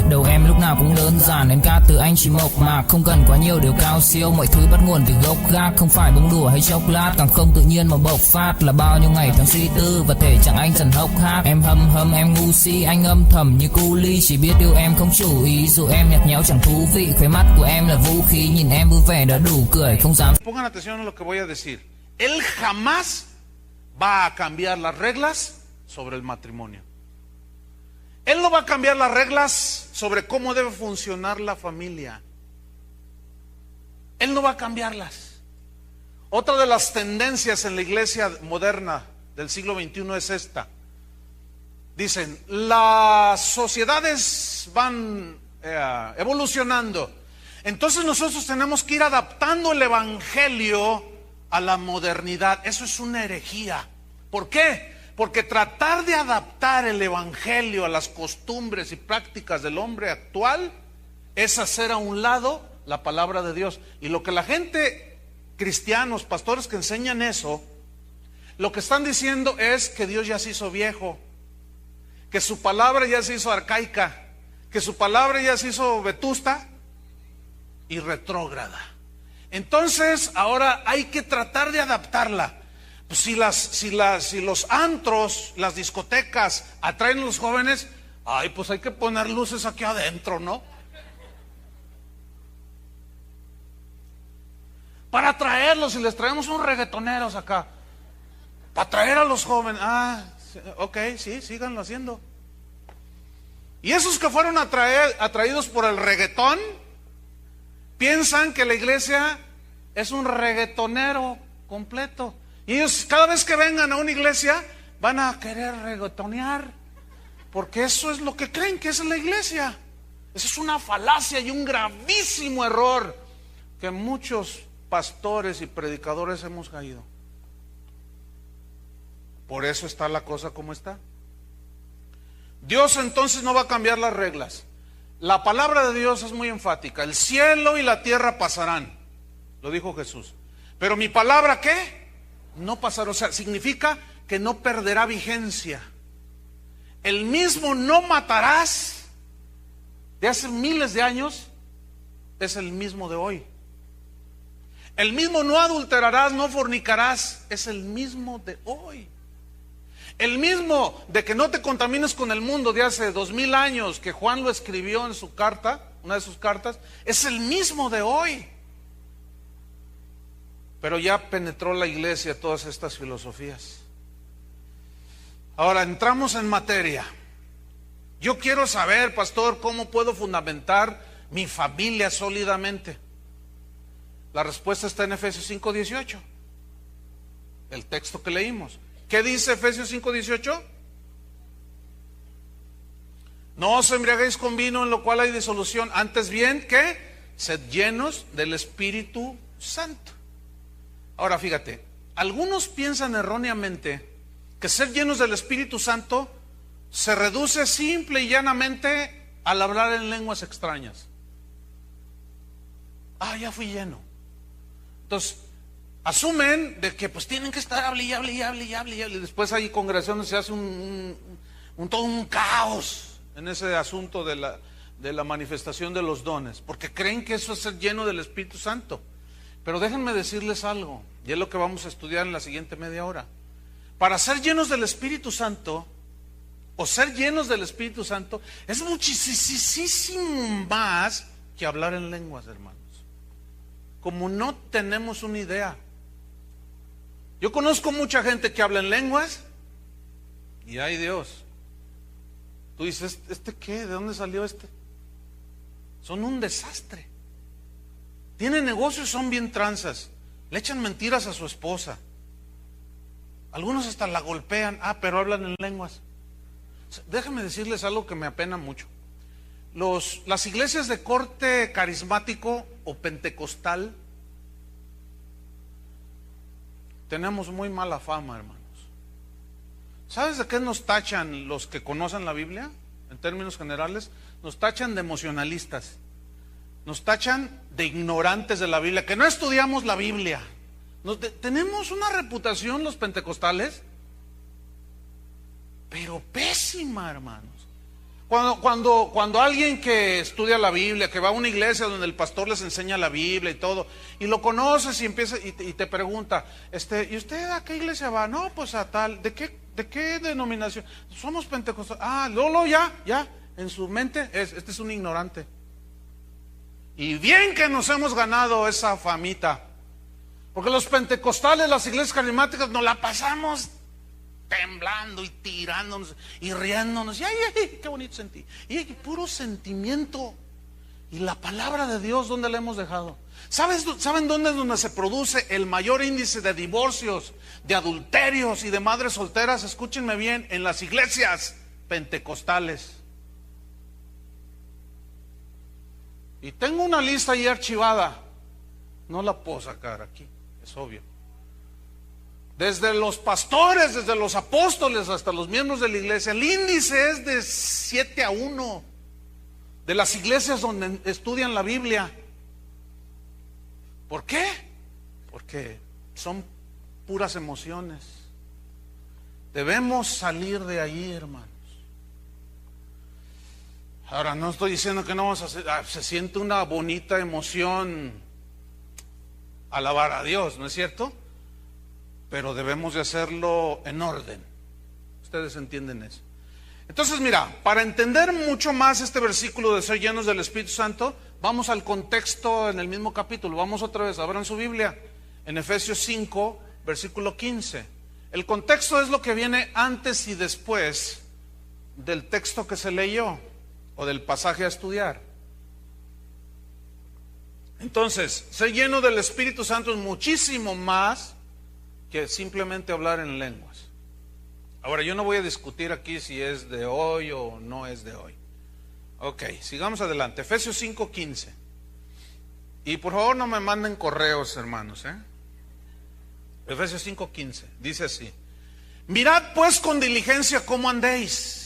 B: Đầu em lúc nào cũng đơn giản, em ca từ anh chỉ mộc mạc, không cần quá nhiều điều cao siêu, mọi thứ bắt nguồn từ gốc gác, không phải bông đùa hay chốc lát, càng không tự nhiên mà bộc phát, là bao nhiêu ngày tháng suy tư và thể chẳng anh dần hốc hác. Em hâm hâm em ngu si, anh âm thầm như cu ly, chỉ biết yêu em không chủ ý, dù em nhạt nhẽo chẳng thú vị, khóe mắt của em là vũ khí, nhìn em vui vẻ đã đủ cười, không dám.
A: Pongan atención a lo que voy a decir. Él jamás va a cambiar las reglas sobre el matrimonio. Él no va a cambiar las reglas sobre cómo debe funcionar la familia. Él no va a cambiarlas. Otra de las tendencias en la iglesia moderna del siglo XXI es esta. Dicen, las sociedades van evolucionando. Entonces nosotros tenemos que ir adaptando el evangelio a la modernidad. Eso es una herejía. ¿Por qué? Porque tratar de adaptar el evangelio a las costumbres y prácticas del hombre actual es hacer a un lado la palabra de Dios. Y lo que la gente, cristianos, pastores que enseñan eso, lo que están diciendo es que Dios ya se hizo viejo, que su palabra ya se hizo arcaica, que su palabra ya se hizo vetusta y retrógrada. Entonces ahora hay que tratar de adaptarla. Si los antros, las discotecas atraen a los jóvenes, ay, pues hay que poner luces aquí adentro, ¿no? Para atraerlos, y les traemos unos reggaetoneros acá, para atraer a los jóvenes. Ah, ok, sí, síganlo haciendo. Y esos que fueron atraídos por el reggaetón, piensan que la iglesia es un reggaetonero completo. Y ellos cada vez que vengan a una iglesia van a querer reggaetonear, porque eso es lo que creen que es la iglesia. Eso es una falacia y un gravísimo error que muchos pastores y predicadores hemos caído. Por eso está la cosa como está. Dios entonces no va a cambiar las reglas. La palabra de Dios es muy enfática. El cielo y la tierra pasarán, lo dijo Jesús, pero mi palabra, ¿qué? No pasará. O sea, significa que no perderá vigencia. El mismo no matarás de hace miles de años es el mismo de hoy. El mismo no adulterarás, no fornicarás, es el mismo de hoy. El mismo de que no te contamines con el mundo de hace 2000 años, que Juan lo escribió en su carta, una de sus cartas, es el mismo de hoy. Pero ya penetró la iglesia todas estas filosofías. Ahora entramos en materia. Yo quiero saber, pastor, ¿cómo puedo fundamentar mi familia sólidamente? La respuesta está en Efesios 5:18, el texto que leímos. ¿Qué dice Efesios 5:18? No os embriaguéis con vino en lo cual hay disolución, antes bien, ¿qué? Sed llenos del Espíritu Santo. Ahora fíjate, algunos piensan erróneamente que ser llenos del Espíritu Santo se reduce simple y llanamente al hablar en lenguas extrañas. Ya fui lleno. Entonces, asumen de que pues tienen que estar hable y hable y hable y hable y hable. Después hay congregaciones, se hace todo un caos en ese asunto de la manifestación de los dones, porque creen que eso es ser lleno del Espíritu Santo. Pero déjenme decirles algo, y es lo que vamos a estudiar en la siguiente media hora. Para ser llenos del Espíritu Santo, o ser llenos del Espíritu Santo, es muchísimo más que hablar en lenguas, hermanos. Como no tenemos una idea. Yo conozco mucha gente que habla en lenguas, y ay Dios, tú dices, ¿este qué? ¿De dónde salió este? Son un desastre. Tienen negocios, son bien tranzas. Le echan mentiras a su esposa. Algunos hasta la golpean. Pero hablan en lenguas. Déjenme decirles algo que me apena mucho. Las iglesias de corte carismático o pentecostal tenemos muy mala fama, hermanos. ¿Sabes de qué nos tachan los que conocen la Biblia? En términos generales, nos tachan de emocionalistas. Nos tachan de ignorantes de la Biblia, que no estudiamos la Biblia. Tenemos una reputación los pentecostales, pero pésima, hermanos. Cuando alguien que estudia la Biblia, que va a una iglesia donde el pastor les enseña la Biblia y todo, y lo conoces y empieza y te pregunta, ¿y usted a qué iglesia va? No, pues a tal. ¿De qué denominación? Somos pentecostales. Luego ya, en su mente este es un ignorante. Y bien que nos hemos ganado esa famita, porque los pentecostales, las iglesias carismáticas, nos la pasamos temblando y tirándonos y riéndonos. Y ay, qué bonito sentí. Y puro sentimiento. Y la palabra de Dios, ¿dónde la hemos dejado? ¿Saben dónde es donde se produce el mayor índice de divorcios, de adulterios y de madres solteras? Escúchenme bien, en las iglesias pentecostales. Y tengo una lista ahí archivada. No la puedo sacar aquí, es obvio. Desde los pastores, desde los apóstoles hasta los miembros de la iglesia, el índice es de 7-1 de las iglesias donde estudian la Biblia. ¿Por qué? Porque son puras emociones. Debemos salir de ahí, hermanos. Ahora, no estoy diciendo que no vamos a hacer, se siente una bonita emoción alabar a Dios, ¿no es cierto? Pero debemos de hacerlo en orden. Ustedes entienden eso. Entonces, mira, para entender mucho más este versículo de ser llenos del Espíritu Santo, vamos al contexto en el mismo capítulo. Vamos otra vez, abran su Biblia, en Efesios 5, versículo 15. El contexto es lo que viene antes y después del texto que se leyó, o del pasaje a estudiar. Entonces, ser lleno del Espíritu Santo es muchísimo más que simplemente hablar en lenguas. Ahora, yo no voy a discutir aquí si es de hoy o no es de hoy. Ok, sigamos adelante. Efesios 5:15. Y por favor no me manden correos, hermanos, Efesios 5:15. Dice así: mirad pues con diligencia cómo andéis.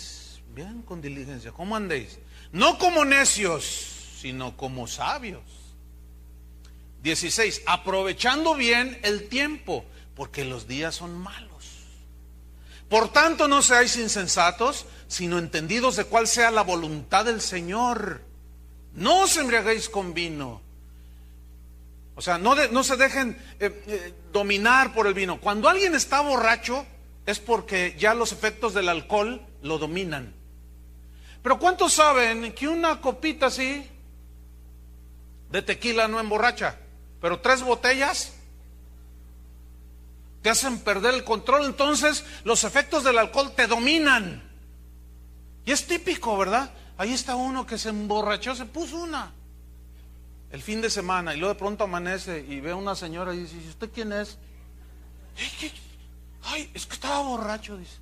A: Bien, con diligencia, ¿cómo andéis? No como necios, sino como sabios. 16, aprovechando bien el tiempo, porque los días son malos. Por tanto, no seáis insensatos, sino entendidos de cuál sea la voluntad del Señor. No os embriaguéis con vino. O sea, no se dejen dominar por el vino. Cuando alguien está borracho, es porque ya los efectos del alcohol lo dominan. Pero ¿cuántos saben que una copita así de tequila no emborracha? Pero 3 botellas te hacen perder el control. Entonces los efectos del alcohol te dominan. Y es típico, ¿verdad? Ahí está uno que se emborrachó, se puso una el fin de semana, y luego de pronto amanece y ve a una señora y dice: ¿y usted quién es? Ay, es que estaba borracho, dice.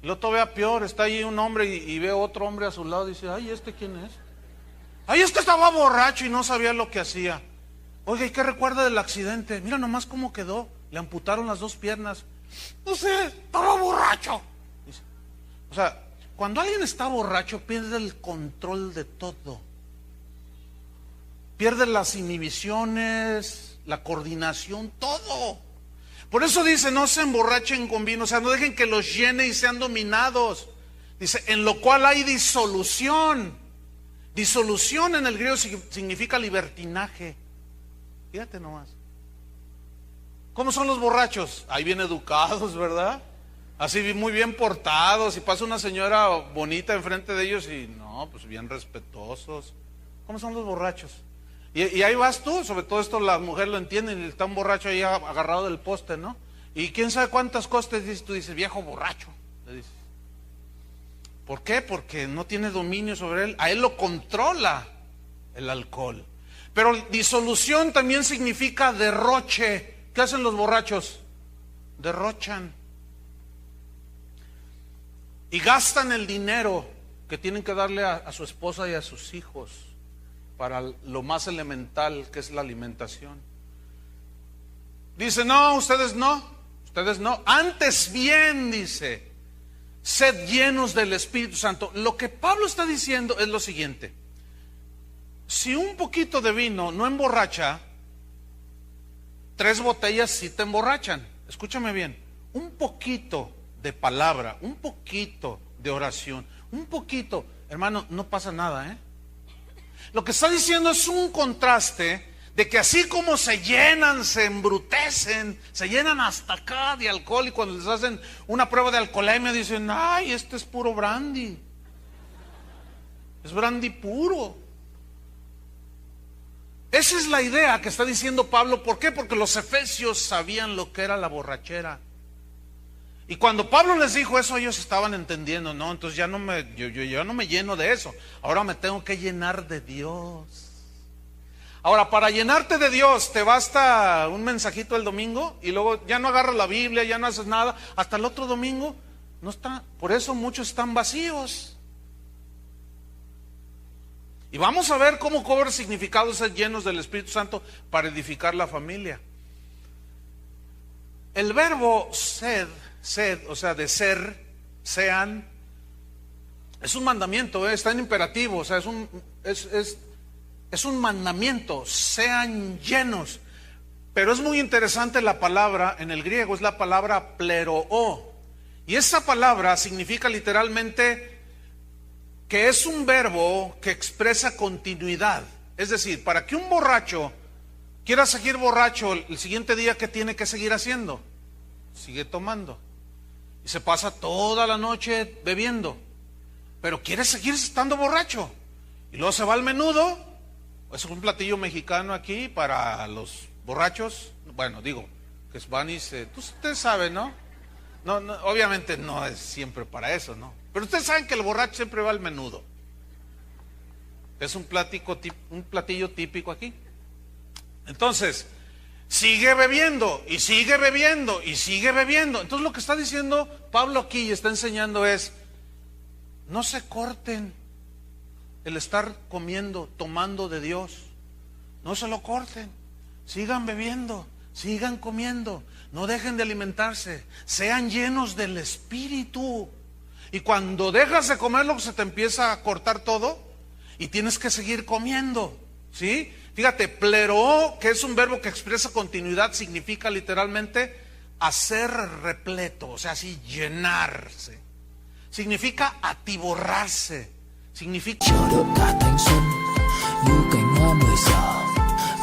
A: Y luego todavía peor, está ahí un hombre y ve otro hombre a su lado y dice, ay, ¿este quién es? Ay, es que estaba borracho y no sabía lo que hacía. Oiga, ¿y qué recuerda del accidente? Mira nomás cómo quedó. Le amputaron las 2 piernas. No sé, estaba borracho. Dice, o sea, cuando alguien está borracho pierde el control de todo. Pierde las inhibiciones, la coordinación, todo. Por eso dice, no se emborrachen con vino, o sea, no dejen que los llene y sean dominados. Dice, en lo cual hay disolución. Disolución en el griego significa libertinaje. Fíjate nomás. ¿Cómo son los borrachos? Ahí bien educados, ¿verdad? Así muy bien portados, y pasa una señora bonita enfrente de ellos y no, pues bien respetuosos. ¿Cómo son los borrachos? Y ahí vas tú, sobre todo esto las mujeres lo entienden, y está un borracho ahí agarrado del poste, ¿no? Y quién sabe cuántas cosas te dices, tú dices, viejo borracho, le dices. ¿Por qué? Porque no tiene dominio sobre él, a él lo controla el alcohol. Pero disolución también significa derroche. ¿Qué hacen los borrachos? Derrochan. Y gastan el dinero que tienen que darle a su esposa y a sus hijos para lo más elemental que es la alimentación. Dice, no, ustedes no. Antes bien, dice, sed llenos del Espíritu Santo. Lo que Pablo está diciendo es lo siguiente. Si un poquito de vino no emborracha, 3 botellas sí te emborrachan. Escúchame bien, un poquito de palabra, un poquito de oración, un poquito, hermano, no pasa nada, ¿eh? Lo que está diciendo es un contraste de que así como se llenan, se embrutecen, se llenan hasta acá de alcohol, y cuando les hacen una prueba de alcoholemia dicen, ay, este es puro brandy, es brandy puro. Esa es la idea que está diciendo Pablo. ¿Por qué? Porque los efesios sabían lo que era la borrachera. Y cuando Pablo les dijo eso, ellos estaban entendiendo, no, entonces ya no yo no me lleno de eso. Ahora me tengo que llenar de Dios. Ahora, para llenarte de Dios, te basta un mensajito el domingo y luego ya no agarras la Biblia, ya no haces nada. Hasta el otro domingo no está. Por eso muchos están vacíos. Y vamos a ver cómo cobra significado ser llenos del Espíritu Santo para edificar la familia. El verbo sed, o sea, de ser, sean, es un mandamiento, está en imperativo, o sea, es un mandamiento, sean llenos. Pero es muy interesante la palabra, en el griego es la palabra pleroo. Y esa palabra significa literalmente que es un verbo que expresa continuidad. Es decir, para que un borracho quiera seguir borracho, el siguiente día, ¿qué tiene que seguir haciendo? Sigue tomando. Y se pasa toda la noche bebiendo. Pero quiere seguir estando borracho. Y luego se va al menudo. Es un platillo mexicano aquí para los borrachos. Bueno, digo, que van y ustedes saben, ¿no? No, obviamente no es siempre para eso, ¿no? Pero ustedes saben que el borracho siempre va al menudo. Es un platillo típico aquí. Entonces, sigue bebiendo y sigue bebiendo y sigue bebiendo. Entonces lo que está diciendo Pablo aquí y está enseñando es, no se corten el estar comiendo, tomando de Dios. No se lo corten. Sigan bebiendo, sigan comiendo. No dejen de alimentarse. Sean llenos del Espíritu. Y cuando dejas de comerlo, se te empieza a cortar todo y tienes que seguir comiendo, ¿sí? Fíjate, pleroo, que es un verbo que expresa continuidad, significa literalmente hacer repleto, o sea, así llenarse. Significa atiborrarse, significa...
B: Chờ đợi cả thanh xuân như cánh hoa 10 giờ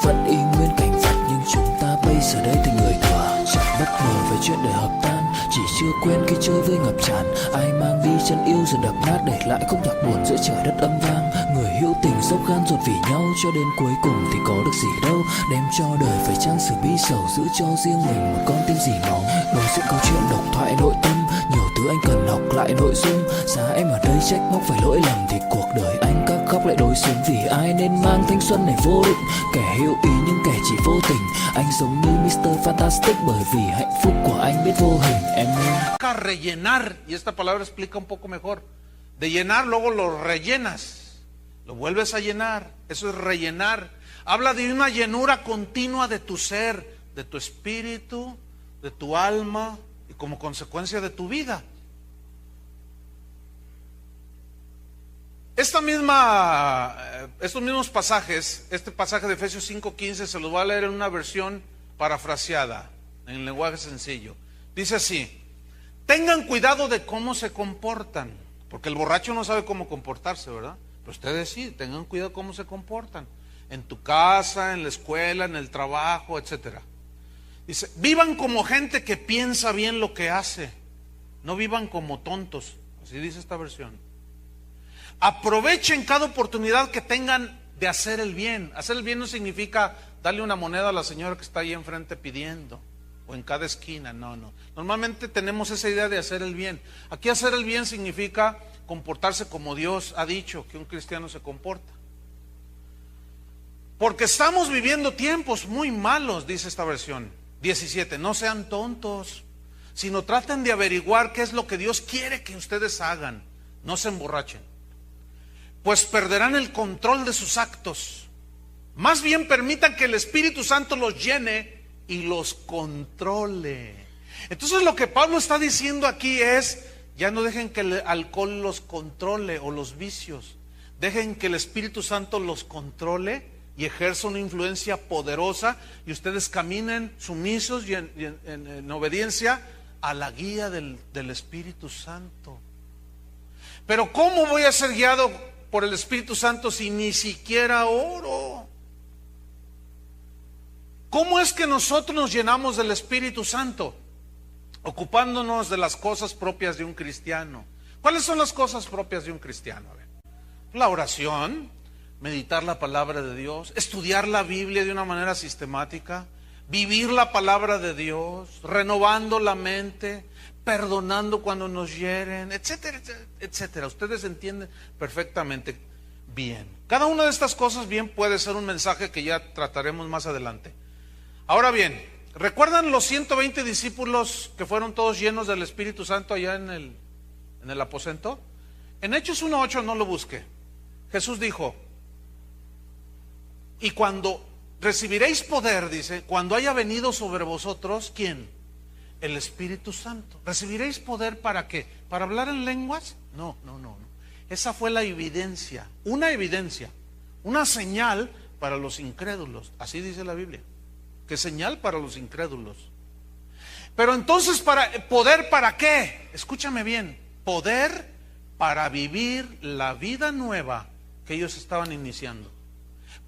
B: vẫn y nguyên cảnh vật, nhưng chúng ta bây giờ đây thành người thừa, chẳng bất ngờ về chuyện đời hợp tan, chỉ chưa quen khi chơi với ngập tràn. Ai mang đi chân yêu rồi đập nát, để lại khúc nhạc buồn giữa trời đất âm vang. Người hữu tình dốc gan ruột vì nhau, cho đến cuối cùng thì có được gì đâu. Đem cho đời phải trang sử bi sầu, giữ cho riêng mình một con tim dì máu. Đối diện câu chuyện độc thoại nội tâm, nhiều thứ anh cần học lại nội dung. Giá em ở đây trách móc phải lỗi lầm, thì cuộc đời anh các khóc lại đối xử vì ai nên mang thanh xuân này vô định. Kẻ hiểu ý nhưng kẻ chỉ vô tình. Anh giống như Mr. Fantastic bởi vì hạnh phúc của anh biết vô hình. Em ơi.
A: Rellenar, y esta palabra explica un poco mejor. De llenar, luego lo rellenas, lo vuelves a llenar. Eso es rellenar. Habla de una llenura continua de tu ser, de tu espíritu, de tu alma y como consecuencia de tu vida. Estos mismos pasajes, este pasaje de Efesios 5:15 se los voy a leer en una versión parafraseada, en lenguaje sencillo. Dice así: tengan cuidado de cómo se comportan, porque el borracho no sabe cómo comportarse, ¿verdad? Pero ustedes sí, tengan cuidado de cómo se comportan, en tu casa, en la escuela, en el trabajo, etcétera. Dice, vivan como gente que piensa bien lo que hace, no vivan como tontos, así dice esta versión. Aprovechen cada oportunidad que tengan de hacer el bien. Hacer el bien no significa darle una moneda a la señora que está ahí enfrente pidiendo, o en cada esquina, no. Normalmente tenemos esa idea de hacer el bien. Aquí hacer el bien significa comportarse como Dios ha dicho que un cristiano se comporta. Porque estamos viviendo tiempos muy malos, dice esta versión 17. No sean tontos, sino traten de averiguar qué es lo que Dios quiere que ustedes hagan. No se emborrachen, pues perderán el control de sus actos. Más bien permitan que el Espíritu Santo los llene y los controle. Entonces lo que Pablo está diciendo aquí es, ya no dejen que el alcohol los controle o los vicios. Dejen que el Espíritu Santo los controle y ejerza una influencia poderosa y ustedes caminen sumisos y en obediencia a la guía del Espíritu Santo. Pero ¿cómo voy a ser guiado por el Espíritu Santo si ni siquiera oro? ¿Cómo es que nosotros nos llenamos del Espíritu Santo? Ocupándonos de las cosas propias de un cristiano. ¿Cuáles son las cosas propias de un cristiano? A ver, la oración, meditar la palabra de Dios, estudiar la Biblia de una manera sistemática, vivir la palabra de Dios, renovando la mente, perdonando cuando nos hieren, etcétera, etcétera. Ustedes entienden perfectamente bien. Cada una de estas cosas bien puede ser un mensaje que ya trataremos más adelante. Ahora bien, ¿recuerdan los 120 discípulos que fueron todos llenos del Espíritu Santo allá en el aposento? En Hechos 1:8 no lo busque. Jesús dijo, y cuando recibiréis poder, dice, cuando haya venido sobre vosotros, ¿quién? El Espíritu Santo. ¿Recibiréis poder para qué? ¿Para hablar en lenguas? No. Esa fue la evidencia, una señal para los incrédulos. Así dice la Biblia. ¿Qué señal para los incrédulos? Pero entonces, ¿poder para qué? Escúchame bien. Poder para vivir la vida nueva que ellos estaban iniciando.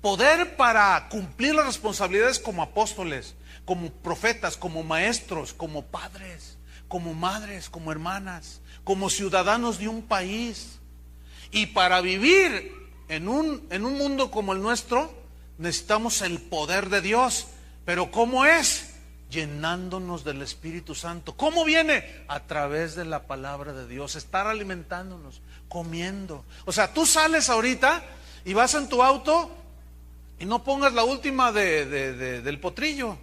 A: Poder para cumplir las responsabilidades como apóstoles, como profetas, como maestros, como padres, como madres, como hermanas, como ciudadanos de un país. Y para vivir en un mundo como el nuestro, necesitamos el poder de Dios. Pero ¿cómo es? Llenándonos del Espíritu Santo. ¿Cómo viene? A través de la palabra de Dios, estar alimentándonos, comiendo. O sea, tú sales ahorita y vas en tu auto y no pongas la última del potrillo.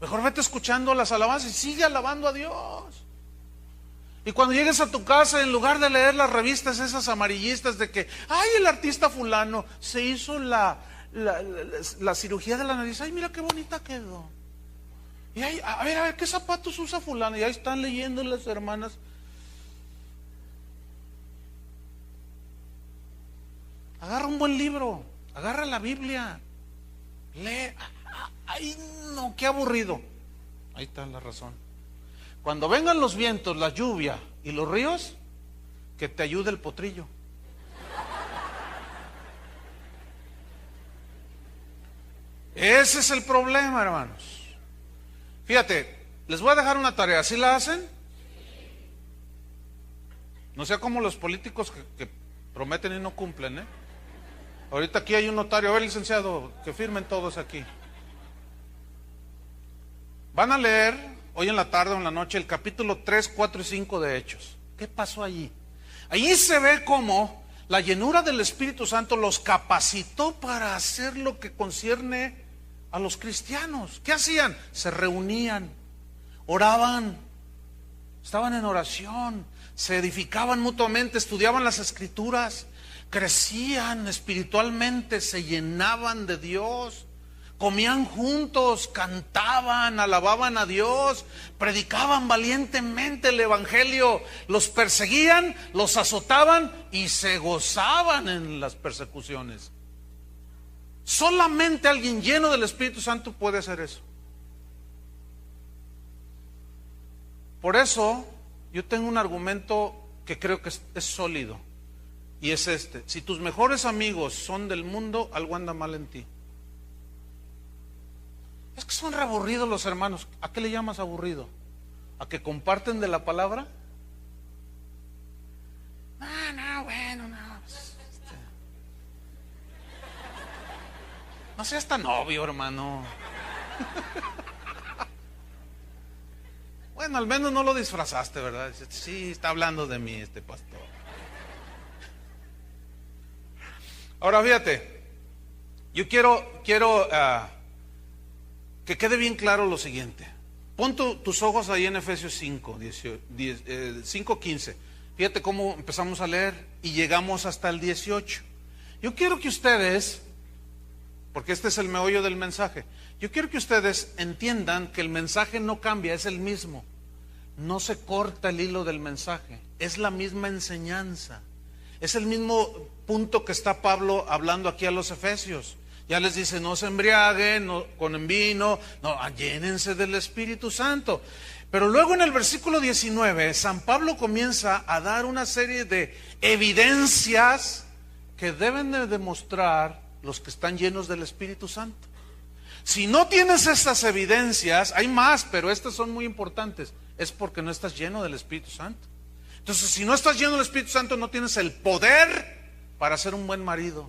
A: Mejor vete escuchando las alabanzas y sigue alabando a Dios. Y cuando llegues a tu casa, en lugar de leer las revistas esas amarillistas de que, ay, el artista fulano se hizo la cirugía de la nariz, ay, mira qué bonita quedó. Y ay, a ver, ¿qué zapatos usa fulano? Y ahí están leyendo las hermanas. Agarra un buen libro, agarra la Biblia, lee. Ay, no, qué aburrido. Ahí está la razón. Cuando vengan los vientos, la lluvia y los ríos, que te ayude el potrillo. Ese es el problema, hermanos. Fíjate, les voy a dejar una tarea. ¿Sí la hacen? No sea como los políticos que prometen y no cumplen, ¿eh? Ahorita aquí hay un notario. A ver, licenciado, que firmen todos aquí. Van a leer hoy en la tarde o en la noche el capítulo 3, 4 y 5 de Hechos. ¿Qué pasó allí? Allí se ve cómo La llenura del Espíritu Santo los capacitó para hacer lo que concierne a los cristianos. ¿Qué hacían? Se reunían, oraban, estaban en oración, se edificaban mutuamente, estudiaban las Escrituras, crecían espiritualmente, se llenaban de Dios, comían juntos, cantaban, alababan a Dios, predicaban valientemente el Evangelio, los perseguían, los azotaban y se gozaban en las persecuciones. Solamente alguien lleno del Espíritu Santo puede hacer eso. Por eso yo tengo un argumento que creo que es sólido, y es este: si tus mejores amigos son del mundo, algo anda mal en ti. Es que son re aburridos los hermanos. ¿A qué le llamas aburrido? ¿A que comparten de la palabra? No seas tan obvio, hermano. Bueno, al menos no lo disfrazaste, ¿verdad? Sí, está hablando de mí este pastor. Ahora fíjate, yo quiero que quede bien claro lo siguiente. Pon tus ojos ahí en Efesios 5:15. Fíjate cómo empezamos a leer y llegamos hasta el 18. Yo quiero que ustedes, porque este es el meollo del mensaje, yo quiero que ustedes entiendan que el mensaje no cambia, es el mismo. No se corta el hilo del mensaje, es la misma enseñanza. Es el mismo punto que está Pablo hablando aquí a los efesios. Ya les dice: no se embriaguen con vino, no, llénense del Espíritu Santo. Pero luego en el versículo 19, San Pablo comienza a dar una serie de evidencias que deben de demostrar los que están llenos del Espíritu Santo. Si no tienes estas evidencias, hay más, pero estas son muy importantes, es porque no estás lleno del Espíritu Santo. Entonces, si no estás lleno del Espíritu Santo, no tienes el poder para ser un buen marido.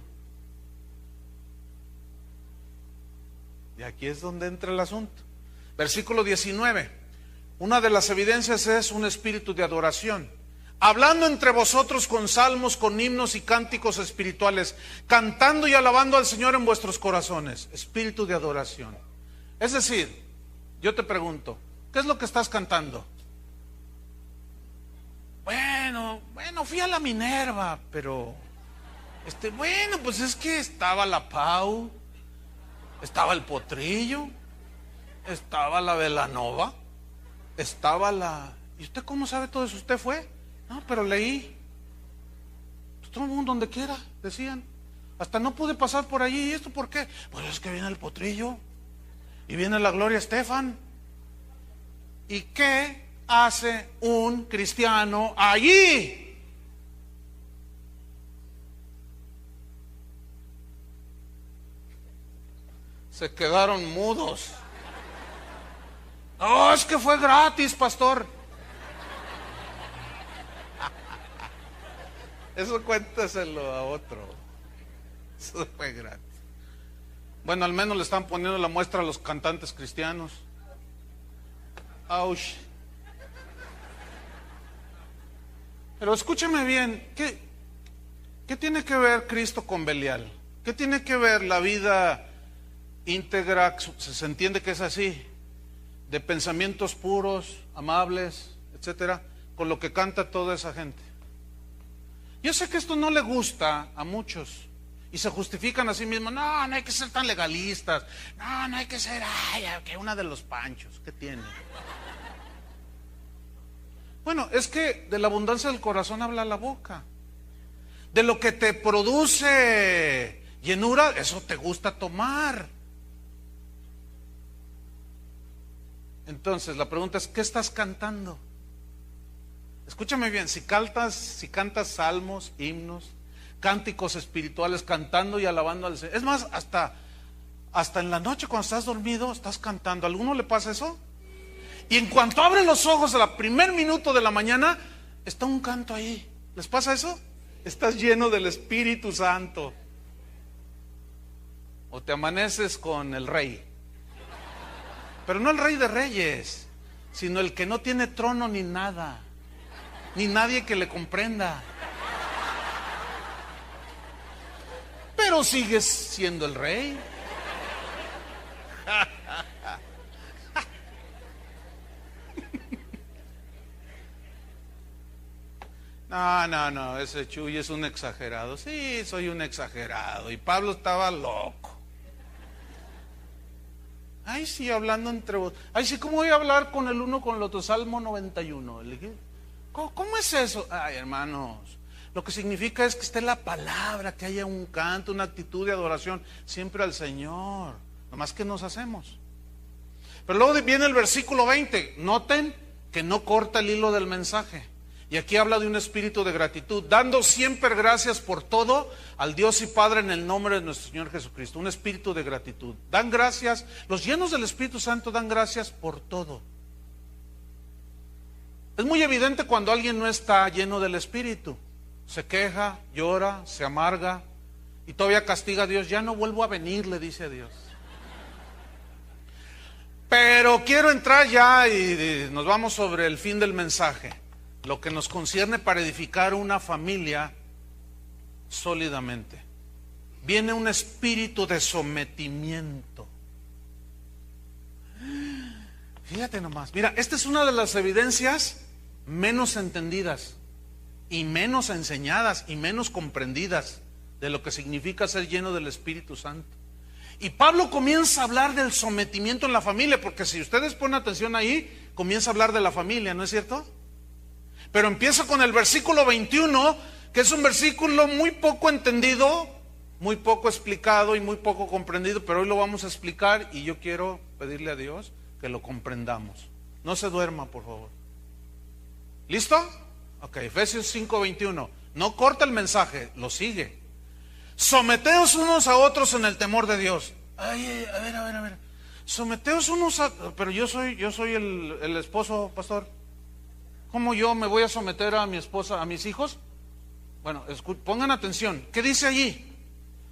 A: Y aquí es donde entra el asunto. Versículo 19. Una de las evidencias es un espíritu de adoración. Hablando entre vosotros con salmos, con himnos y cánticos espirituales, cantando y alabando al Señor en vuestros corazones. Espíritu de adoración. Es decir, yo te pregunto, ¿qué es lo que estás cantando? Bueno, fui a la Minerva, pero pues es que estaba la Pau, estaba el Potrillo, estaba la Belanova, estaba la... ¿Y usted cómo sabe todo eso? ¿Usted fue? No, pero leí. Pues todo el mundo donde quiera, decían. Hasta no pude pasar por allí. ¿Y esto por qué? Pues es que viene el Potrillo y viene la Gloria Estefan. ¿Y qué hace un cristiano allí? Se quedaron mudos. No, es que fue gratis, pastor. Eso cuéntaselo a otro. Eso fue gratis. Bueno, al menos le están poniendo la muestra a los cantantes cristianos. Ouch. Pero escúcheme bien, ¿qué tiene que ver Cristo con Belial? ¿Qué tiene que ver la vida íntegra, se entiende que es así, de pensamientos puros, amables, etcétera, con lo que canta toda esa gente? Yo sé que esto no le gusta a muchos y se justifican a sí mismos. No hay que ser tan legalistas. No hay que ser, que una de los panchos, ¿qué tiene? Bueno, es que de la abundancia del corazón habla la boca. De lo que te produce llenura, eso te gusta tomar. Entonces, la pregunta es, ¿qué estás cantando? Escúchame bien, si cantas salmos, himnos, cánticos espirituales, cantando y alabando al Señor. Es más, hasta en la noche cuando estás dormido, estás cantando. ¿A alguno le pasa eso? Y en cuanto abre los ojos al primer minuto de la mañana, está un canto ahí. ¿Les pasa eso? Estás lleno del Espíritu Santo. O te amaneces con el rey. Pero no el rey de reyes, sino el que no tiene trono ni nada, ni nadie que le comprenda. pero sigues siendo el rey. No, ese Chuy es un exagerado. Sí, soy un exagerado. Y Pablo estaba loco. Ay, sí, hablando entre vos. Ay, sí, ¿cómo voy a hablar con el uno con el otro? Salmo 91. ¿Cómo es eso? Ay, hermanos, lo que significa es que esté la palabra, que haya un canto, una actitud de adoración siempre al Señor. Nomás que nos hacemos. Pero luego viene el versículo 20. Noten que no corta el hilo del mensaje. Y aquí habla de un espíritu de gratitud, dando siempre gracias por todo al Dios y Padre en el nombre de nuestro Señor Jesucristo. Un espíritu de gratitud. Dan gracias, los llenos del Espíritu Santo dan gracias por todo. Es muy evidente cuando alguien no está lleno del Espíritu. Se queja, llora, se amarga y todavía castiga a Dios. Ya no vuelvo a venir, le dice a Dios. Pero quiero entrar ya y nos vamos sobre el fin del mensaje. Lo que nos concierne para edificar una familia sólidamente. Viene un espíritu de sometimiento. Fíjate nomás. Mira, esta es una de las evidencias menos entendidas y menos enseñadas y menos comprendidas de lo que significa ser lleno del Espíritu Santo. Y Pablo comienza a hablar del sometimiento en la familia, porque si ustedes ponen atención ahí, comienza a hablar de la familia, ¿no es cierto? Pero empieza con el versículo 21, que es un versículo muy poco entendido, muy poco explicado y muy poco comprendido, pero hoy lo vamos a explicar y yo quiero pedirle a Dios que lo comprendamos. No se duerma, por favor. ¿Listo? Ok, Efesios 5:21. No corta el mensaje, lo sigue. Someteos unos a otros en el temor de Dios. Ay, a ver. Someteos unos a... Pero yo soy el esposo, pastor. ¿Cómo yo me voy a someter a mi esposa, a mis hijos? Bueno, pongan atención. ¿Qué dice allí?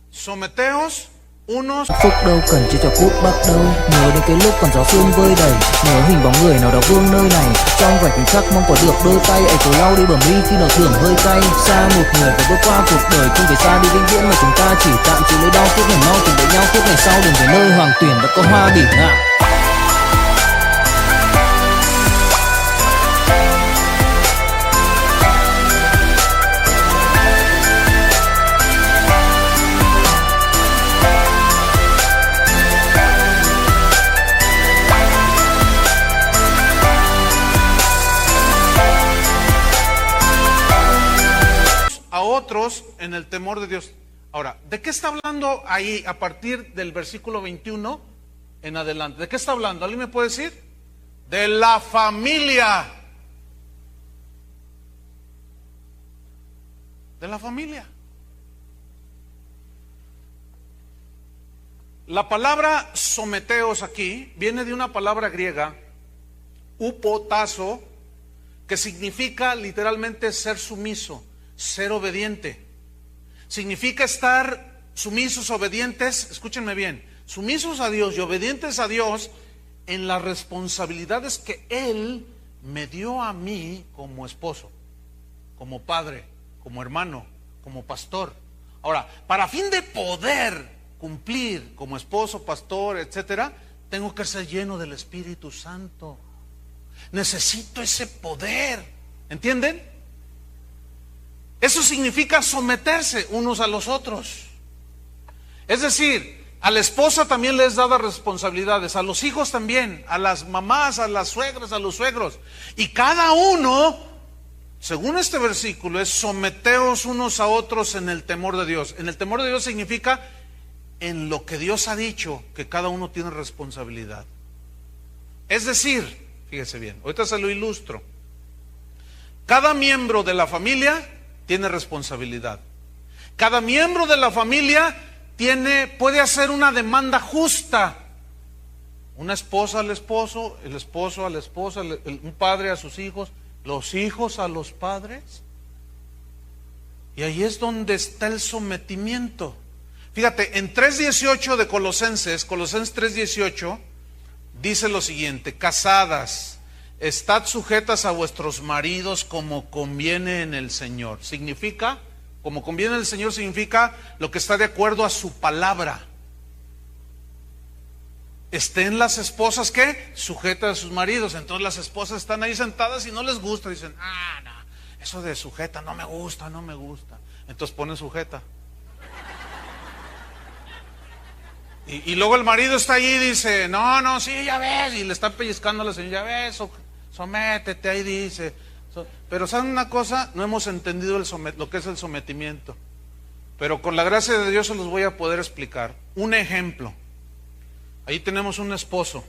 A: Someteos unos.
B: Phúc đâu cần chỉ cho phút bắt đầu. Nhớ đến cái lúc còn gió sương vơi đầy. Nhớ hình bóng người nào đó vương nơi này. Trong vài khoảnh khắc mong có được đôi tay ấy cầu lau đi bờ mi khi nào thường hơi cay. Xa một người phải bước qua cuộc đời, không phải xa đi vĩnh viễn mà chúng ta chỉ tạm chịu lấy đau. Phút này mau tìm đợi nhau, phút này sau đừng về nơi hoàng tuyển đã có hoa bỉ ngạn.
A: Otros en el temor de Dios. Ahora, ¿de qué está hablando ahí a partir del versículo 21 en adelante? ¿De qué está hablando? ¿Alguien me puede decir? De la familia. De la familia. La palabra someteos aquí viene de una palabra griega, upotazo, que significa literalmente ser sumiso, ser obediente. Significa estar sumisos, obedientes, escúchenme bien, sumisos a Dios y obedientes a Dios en las responsabilidades que Él me dio a mí como esposo, como padre, como hermano, como pastor. Ahora, para fin de poder cumplir como esposo, pastor, etcétera, tengo que ser lleno del Espíritu Santo. Necesito ese poder, ¿entienden? Eso significa someterse unos a los otros. Es decir, a la esposa también les dada responsabilidades, a los hijos también, a las mamás, a las suegras, a los suegros. Y cada uno, según este versículo, es someteos unos a otros en el temor de Dios. En el temor de Dios significa en lo que Dios ha dicho, que cada uno tiene responsabilidad. Es decir, fíjese bien, ahorita se lo ilustro. Cada miembro de la familia tiene responsabilidad. Cada miembro de la familia puede hacer una demanda justa. Una esposa al esposo, el esposo a la esposa, un padre a sus hijos, los hijos a los padres. Y ahí es donde está el sometimiento. Fíjate, en 3:18 de Colosenses 3:18, dice lo siguiente: casadas, estad sujetas a vuestros maridos como conviene en el Señor. Significa Como conviene al Señor significa lo que está de acuerdo a su palabra. Estén las esposas, ¿qué? Sujetas a sus maridos. Entonces las esposas están ahí sentadas y no les gusta. Dicen, no, eso de sujeta no me gusta, no me gusta. Entonces ponen sujeta. Y luego el marido está allí y dice, no, sí, ya ves. Y le están pellizcando a la señora, ya ves, sométete, ahí dice. Pero ¿saben una cosa? No hemos entendido lo que es el sometimiento. Pero con la gracia de Dios se los voy a poder explicar. Un ejemplo. Ahí tenemos un esposo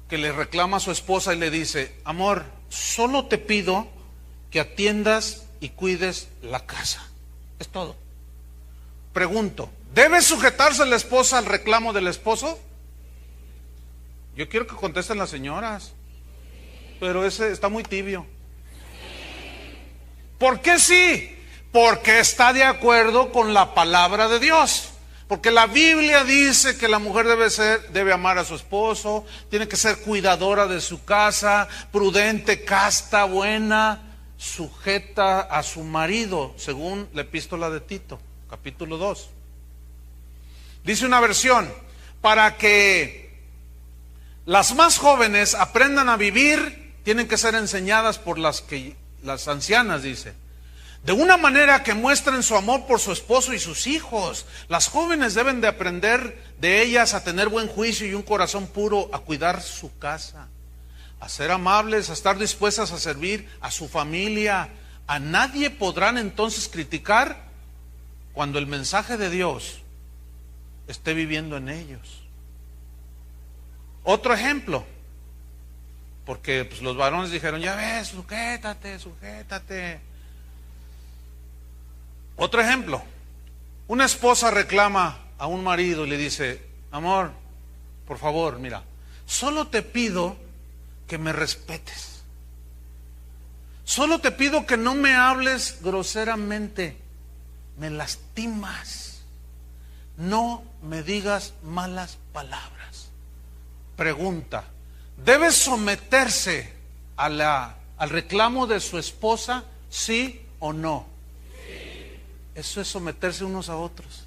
A: que le reclama a su esposa y le dice, amor, solo te pido que atiendas y cuides la casa. Es todo. Pregunto, ¿debe sujetarse la esposa al reclamo del esposo? Yo quiero que contesten las señoras, pero ese está muy tibio. ¿Por qué sí? Porque está de acuerdo con la palabra de Dios. Porque la Biblia dice que la mujer debe amar a su esposo, tiene que ser cuidadora de su casa, prudente, casta, buena, sujeta a su marido, según la epístola de Tito, capítulo 2. Dice una versión, para que las más jóvenes aprendan a vivir, tienen que ser enseñadas por las ancianas, dice. De una manera que muestren su amor por su esposo y sus hijos. Las jóvenes deben de aprender de ellas a tener buen juicio y un corazón puro, a cuidar su casa, a ser amables, a estar dispuestas a servir a su familia. A nadie podrán entonces criticar cuando el mensaje de Dios esté viviendo en ellos. Otro ejemplo, porque pues, los varones dijeron, ya ves, sujétate. Otro ejemplo, una esposa reclama a un marido y le dice, amor, por favor, mira, solo te pido que me respetes. Solo te pido que no me hables groseramente, me lastimas. No me digas malas palabras. Pregunta, ¿debe someterse al reclamo de su esposa, sí o no? Eso es someterse unos a otros.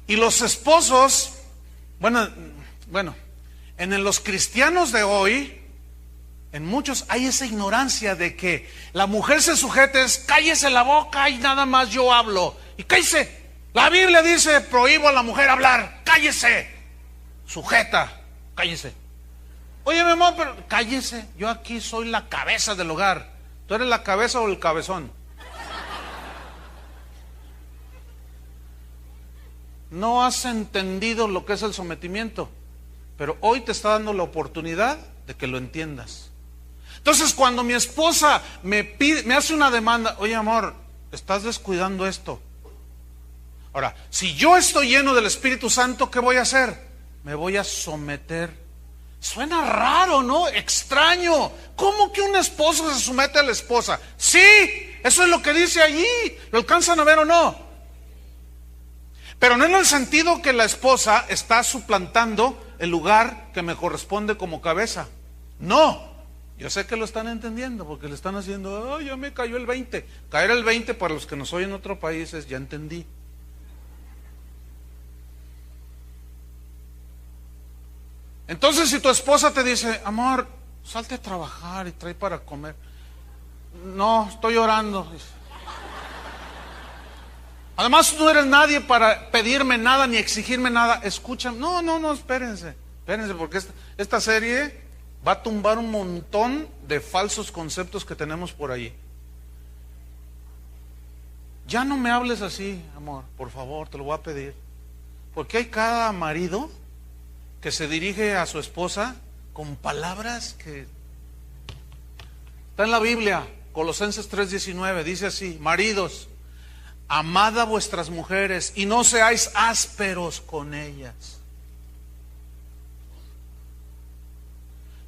A: Y los esposos, bueno, en los cristianos de hoy, en muchos hay esa ignorancia de que la mujer se sujete, cállese la boca y nada más yo hablo. Y cállese. La Biblia dice, prohíbo a la mujer hablar, cállese. Sujeta, cállese. Oye, mi amor, pero cállese. Yo aquí soy la cabeza del hogar. ¿Tú eres la cabeza o el cabezón? No has entendido lo que es el sometimiento, pero hoy te está dando la oportunidad de que lo entiendas. Entonces, cuando mi esposa me hace una demanda, oye amor, estás descuidando esto. Ahora, si yo estoy lleno del Espíritu Santo, ¿qué voy a hacer? Me voy a someter. Suena raro, ¿no? Extraño. ¿Cómo que un esposo se somete a la esposa? Sí, eso es lo que dice allí. ¿Lo alcanzan a ver o no? Pero no en el sentido que la esposa está suplantando el lugar que me corresponde como cabeza. No, yo sé que lo están entendiendo porque le están haciendo, ya me cayó el 20. Caer el 20 para los que nos oyen en otros países, ya entendí. Entonces si tu esposa te dice, amor, salte a trabajar y trae para comer. No, estoy orando. Además, tú no eres nadie para pedirme nada ni exigirme nada. Escucha, no, espérense, porque esta serie va a tumbar un montón de falsos conceptos que tenemos por ahí. Ya no me hables así, amor, por favor, te lo voy a pedir. Porque hay cada marido que se dirige a su esposa con palabras que... Está en la Biblia, Colosenses 3:19, dice así, maridos, amad a vuestras mujeres y no seáis ásperos con ellas.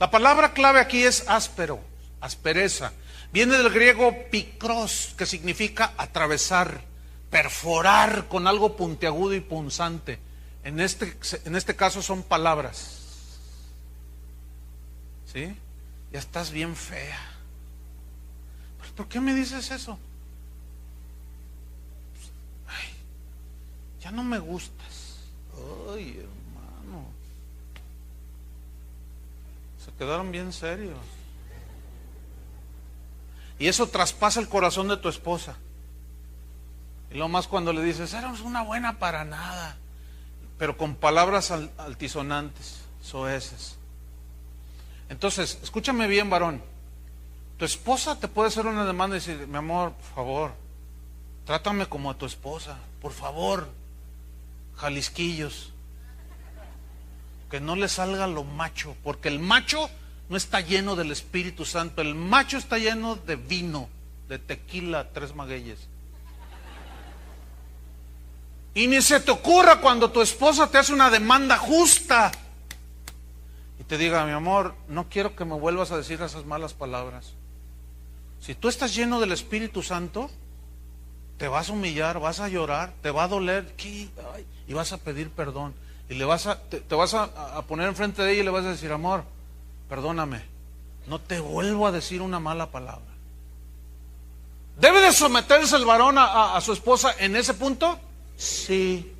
A: La palabra clave aquí es áspero, aspereza. Viene del griego pikros, que significa atravesar, perforar con algo puntiagudo y punzante. En este caso son palabras. ¿Sí? Ya estás bien fea. ¿por qué me dices eso? Ay, ya no me gustas. Ay, hermano. Se quedaron bien serios. Y eso traspasa el corazón de tu esposa. Y lo más cuando le dices, eres una buena para nada, pero con palabras altisonantes, soeces. Entonces, escúchame bien, varón. Tu esposa te puede hacer una demanda y decir, mi amor, por favor, trátame como a tu esposa, por favor, jalisquillos. Que no le salga lo macho, porque el macho no está lleno del Espíritu Santo, el macho está lleno de vino, de tequila, 3 magueyes. Y ni se te ocurra cuando tu esposa te hace una demanda justa y te diga, mi amor, no quiero que me vuelvas a decir esas malas palabras. Si tú estás lleno del Espíritu Santo, te vas a humillar, vas a llorar, te va a doler y vas a pedir perdón. Y te vas a poner enfrente de ella y le vas a decir, amor, perdóname, no te vuelvo a decir una mala palabra. ¿Debe de someterse el varón a su esposa en ese punto? Sí.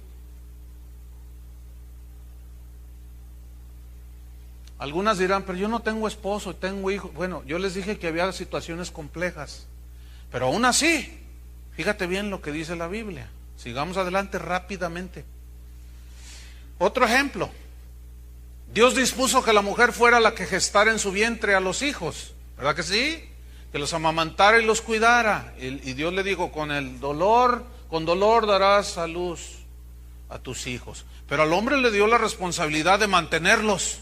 A: Algunas dirán, pero yo no tengo esposo, tengo hijos. Bueno, yo les dije que había situaciones complejas, pero aún así, fíjate bien lo que dice la Biblia. Sigamos adelante rápidamente. Otro ejemplo. Dios dispuso que la mujer fuera la que gestara en su vientre a los hijos, ¿verdad que sí? Que los amamantara y los cuidara. Y Dios le dijo, con dolor darás a luz a tus hijos. Pero al hombre le dio la responsabilidad de mantenerlos.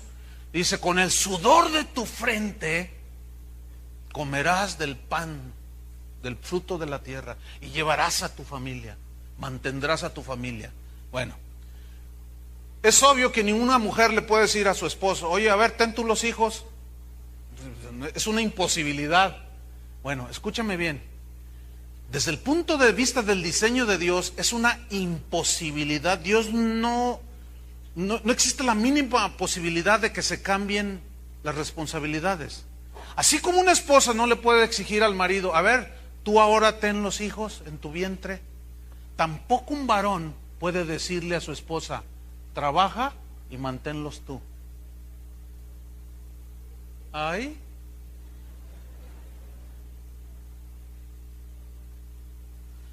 A: Dice, con el sudor de tu frente comerás del pan, del fruto de la tierra, y llevarás a tu familia, mantendrás a tu familia. Bueno, es obvio que ninguna mujer le puede decir a su esposo, oye, a ver, ten tú los hijos. Es una imposibilidad. Bueno, escúchame bien. Desde el punto de vista del diseño de Dios, es una imposibilidad. Dios no existe la mínima posibilidad de que se cambien las responsabilidades. Así como una esposa no le puede exigir al marido, a ver, tú ahora ten los hijos en tu vientre, tampoco un varón puede decirle a su esposa, trabaja y manténlos tú. ¿Ay?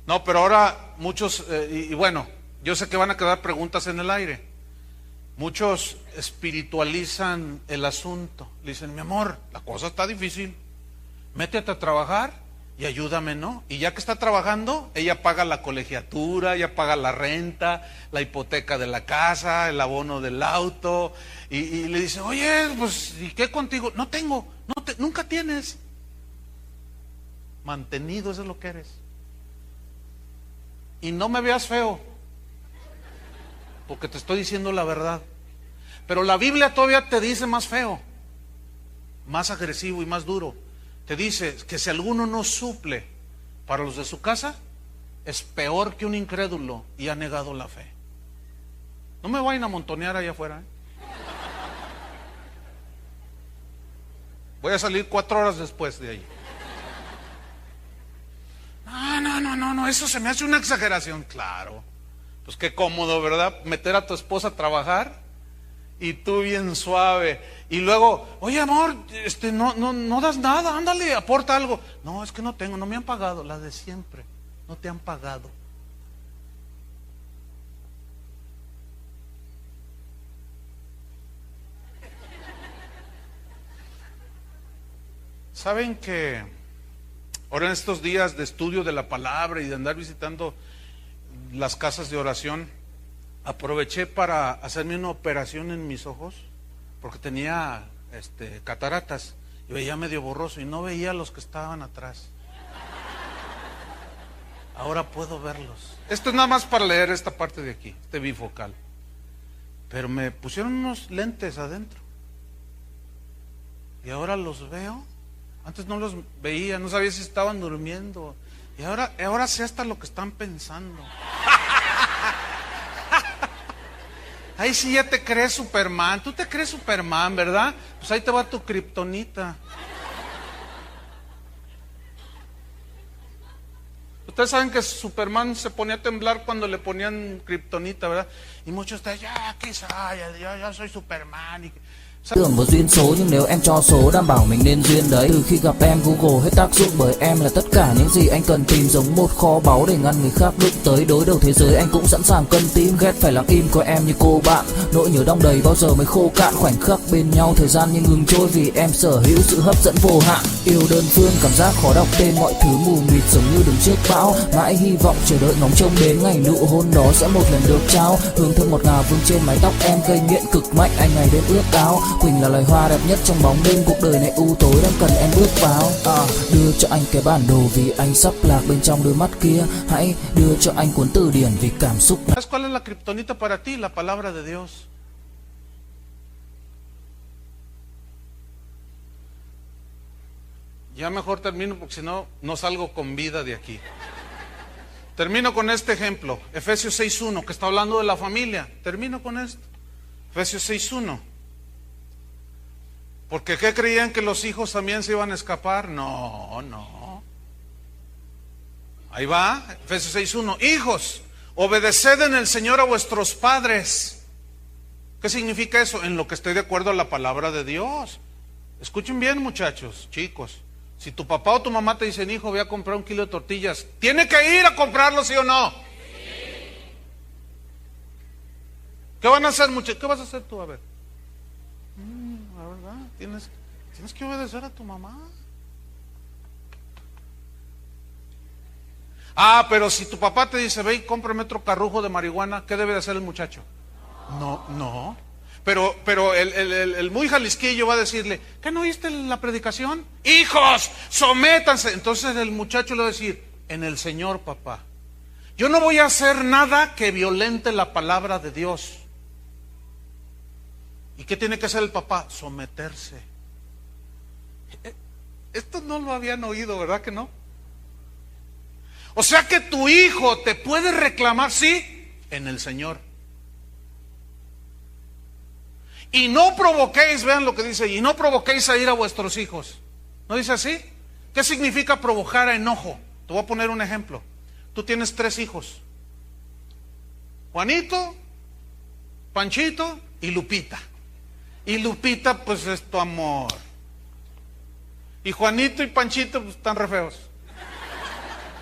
A: No, pero ahora muchos, y bueno, yo sé que van a quedar preguntas en el aire. Muchos espiritualizan el asunto. Le dicen, mi amor, la cosa está difícil. Métete a trabajar y ayúdame, ¿no? Y ya que está trabajando, ella paga la colegiatura, ella paga la renta, la hipoteca de la casa, el abono del auto. Y le dice, oye, pues, ¿y qué contigo? No tengo, nunca tienes. Mantenido, eso es lo que eres. Y no me veas feo, porque te estoy diciendo la verdad. Pero la Biblia todavía te dice más feo, más agresivo y más duro. Te dice que si alguno no suple para los de su casa, es peor que un incrédulo y ha negado la fe. No me vayan a montonear allá afuera, ¿eh? Voy a salir 4 horas después de ahí. No, eso se me hace una exageración. Claro, pues qué cómodo, ¿verdad? Meter a tu esposa a trabajar y tú bien suave. Y luego, oye amor, no das nada, ándale, aporta algo. No, es que no tengo, no me han pagado. La de siempre, no te han pagado. ¿Saben que ahora en estos días de estudio de la palabra y de andar visitando las casas de oración, aproveché para hacerme una operación en mis ojos, porque tenía cataratas y veía medio borroso y no veía a los que estaban atrás. Ahora puedo verlos. Esto es nada más para leer esta parte de aquí, este bifocal. Pero me pusieron unos lentes adentro y ahora los veo. Antes no los veía, no sabía si estaban durmiendo. Y ahora sé hasta lo que están pensando. Ahí sí ya te crees Superman. Tú te crees Superman, ¿verdad? Pues ahí te va tu kriptonita. Ustedes saben que Superman se ponía a temblar cuando le ponían kriptonita, ¿verdad? Y muchos de ustedes, ya, ¿qué soy? Yo soy Superman. Y...
B: Tưởng một duyên số nhưng nếu em cho số đảm bảo mình nên duyên đấy. Từ khi gặp em Google hết tác dụng bởi em là tất cả những gì anh cần tìm, giống một kho báu để ngăn người khác đụng tới. Đối đầu thế giới anh cũng sẵn sàng cân tím, ghét phải lặng im coi em như cô bạn. Nỗi nhớ đong đầy bao giờ mới khô cạn, khoảnh khắc bên nhau thời gian như ngừng trôi vì em sở hữu sự hấp dẫn vô hạn. Yêu đơn phương cảm giác khó đọc tên, mọi thứ mù mịt giống như đứng trước bão. Mãi hy vọng chờ đợi ngóng trông đến ngày nụ hôn đó sẽ một lần được trao. Hương thơm ngọt ngào vương trên mái tóc em gây nghiện cực mạnh, anh ngày đêm ước ao. Quỳnh là loài hoa đẹp nhất trong bóng đêm, cuộc đời này u tối đang cần em bước vào. Đưa cho anh cái bản đồ vì anh sắp lạc bên trong đôi mắt kia. Hãy đưa cho anh cuốn từ điển vì cảm xúc.
A: ¿Sabes cuál es la kriptonita para ti? La palabra de Dios. Ya mejor termino porque si no, no salgo con vida de aquí. Termino con este ejemplo, Efesios 6.1, que está hablando de la familia. Termino con esto, Efesios 6.1. Porque ¿qué creían que los hijos también se iban a escapar? No, no. Ahí va, Efesios 6.1. Hijos, obedeced en el Señor a vuestros padres. ¿Qué significa eso? En lo que estoy de acuerdo a la palabra de Dios. Escuchen bien, muchachos, chicos. Si tu papá o tu mamá te dicen, hijo, voy a comprar 1 kilo de tortillas, ¿tiene que ir a comprarlo, sí o no? Sí. ¿Qué van a hacer, muchachos? ¿Qué vas a hacer tú? A ver. La verdad, tienes que obedecer a tu mamá. Pero si tu papá te dice, ve y cómprame otro carrujo de marihuana, ¿qué debe de hacer el muchacho? No. Pero el muy jalisquillo va a decirle, ¿qué no oíste la predicación? Hijos, sométanse. Entonces el muchacho le va a decir, en el Señor, papá. Yo no voy a hacer nada que violente la palabra de Dios. ¿Y qué tiene que hacer el papá? Someterse. Esto no lo habían oído, ¿verdad que no? O sea que tu hijo te puede reclamar, sí, en el Señor. Y no provoquéis, vean lo que dice, y no provoquéis a ir a vuestros hijos. ¿No dice así? ¿Qué significa provocar a enojo? Te voy a poner un ejemplo. Tú tienes 3 hijos. Juanito, Panchito y Lupita. Y Lupita pues es tu amor. Y Juanito y Panchito pues están re feos.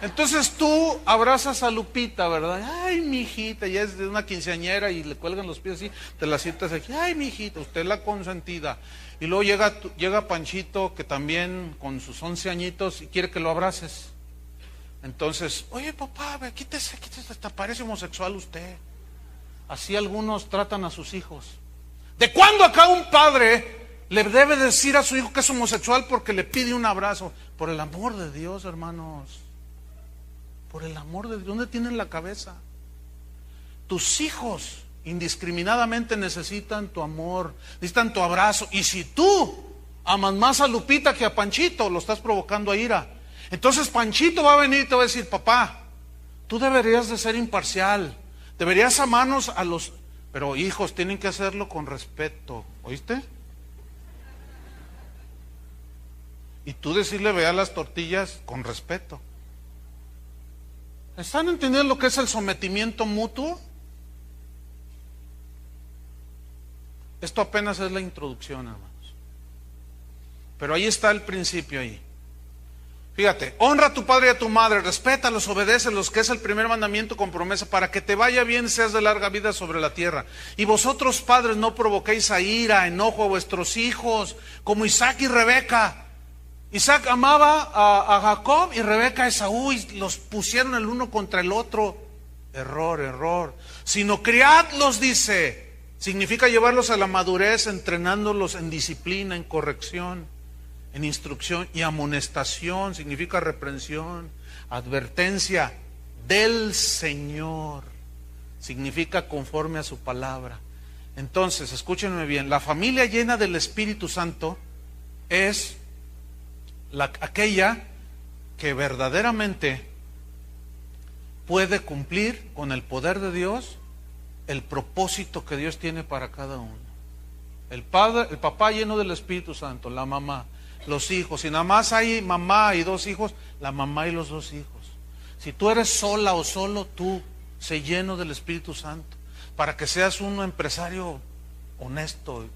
A: Entonces tú abrazas a Lupita, ¿verdad? Ay, mi hijita, ya es de una quinceañera y le cuelgan los pies así, te la sientas aquí, ay, mi hijita, usted es la consentida. Y luego llega Panchito, que también con sus 11 añitos, y quiere que lo abraces. Entonces, oye, papá, quítese, hasta parece homosexual usted. Así algunos tratan a sus hijos. ¿De cuándo acá un padre le debe decir a su hijo que es homosexual porque le pide un abrazo? Por el amor de Dios, hermanos. Por el amor de Dios, ¿dónde tienen la cabeza? Tus hijos indiscriminadamente necesitan tu amor, necesitan tu abrazo. Y si tú amas más a Lupita que a Panchito, lo estás provocando a ira. Entonces Panchito va a venir y te va a decir, papá, tú deberías de ser imparcial, deberías amarnos a los... Pero hijos, tienen que hacerlo con respeto, ¿oíste? Y tú decirle, vea las tortillas con respeto. ¿Están entendiendo lo que es el sometimiento mutuo? Esto apenas es la introducción, hermanos. Pero ahí está el principio ahí. Fíjate, honra a tu padre y a tu madre, respétalos, obedécelos, que es el primer mandamiento con promesa, para que te vaya bien, seas de larga vida sobre la tierra. Y vosotros, padres, no provoquéis a ira, enojo a vuestros hijos, como Isaac y Rebeca. Isaac amaba a Jacob y Rebeca a Esaú, y los pusieron el uno contra el otro. Error. Sino criadlos, dice. Significa llevarlos a la madurez, entrenándolos en disciplina, en corrección, en instrucción y amonestación. Significa reprensión, advertencia del Señor. Significa conforme a su palabra. Entonces, escúchenme bien, la familia llena del Espíritu Santo es aquella que verdaderamente puede cumplir con el poder de Dios el propósito que Dios tiene para cada uno. El papá lleno del Espíritu Santo, la mamá, los hijos. Si nada más hay mamá y 2 hijos, la mamá y los 2 hijos. Si tú eres sola o solo, tú sé lleno del Espíritu Santo para que seas un empresario honesto,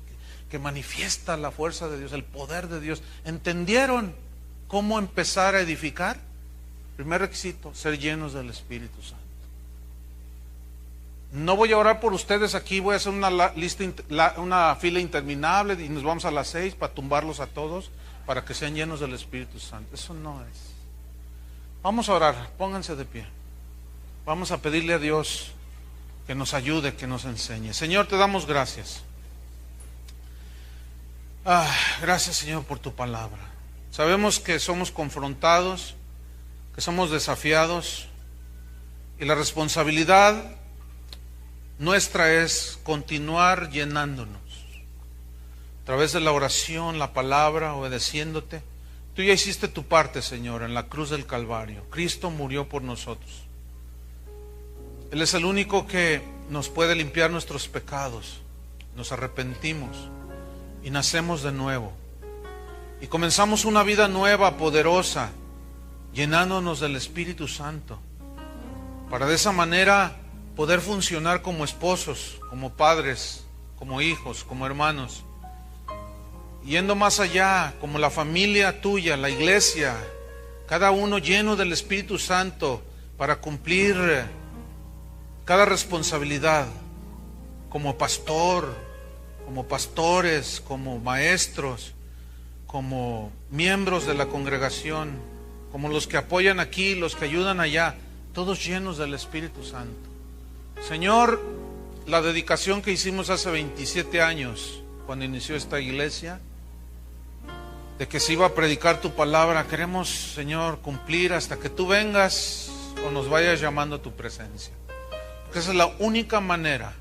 A: que manifiesta la fuerza de Dios, el poder de Dios. ¿Entendieron cómo empezar a edificar? Primer requisito, ser llenos del Espíritu Santo. No voy a orar por ustedes aquí, voy a hacer una fila interminable y nos vamos a las 6 para tumbarlos a todos, para que sean llenos del Espíritu Santo. Eso no es. Vamos a orar, pónganse de pie. Vamos a pedirle a Dios que nos ayude, que nos enseñe. Señor, te damos gracias. Gracias, Señor, por tu palabra. Sabemos que somos confrontados, que somos desafiados, y la responsabilidad nuestra es continuar llenándonos a través de la oración, la palabra, obedeciéndote. Tú ya hiciste tu parte, Señor, en la cruz del Calvario. Cristo murió por nosotros. Él es el único que nos puede limpiar nuestros pecados. Nos arrepentimos y nacemos de nuevo. Y comenzamos una vida nueva, poderosa, llenándonos del Espíritu Santo, para de esa manera poder funcionar como esposos, como padres, como hijos, como hermanos, yendo más allá, como la familia tuya, la iglesia, cada uno lleno del Espíritu Santo para cumplir cada responsabilidad, como pastor, como pastores, como maestros, como miembros de la congregación, como los que apoyan aquí, los que ayudan allá, todos llenos del Espíritu Santo. Señor, la dedicación que hicimos hace 27 años, cuando inició esta iglesia, de que se iba a predicar tu palabra, queremos, Señor, cumplir hasta que tú vengas o nos vayas llamando a tu presencia. Porque esa es la única manera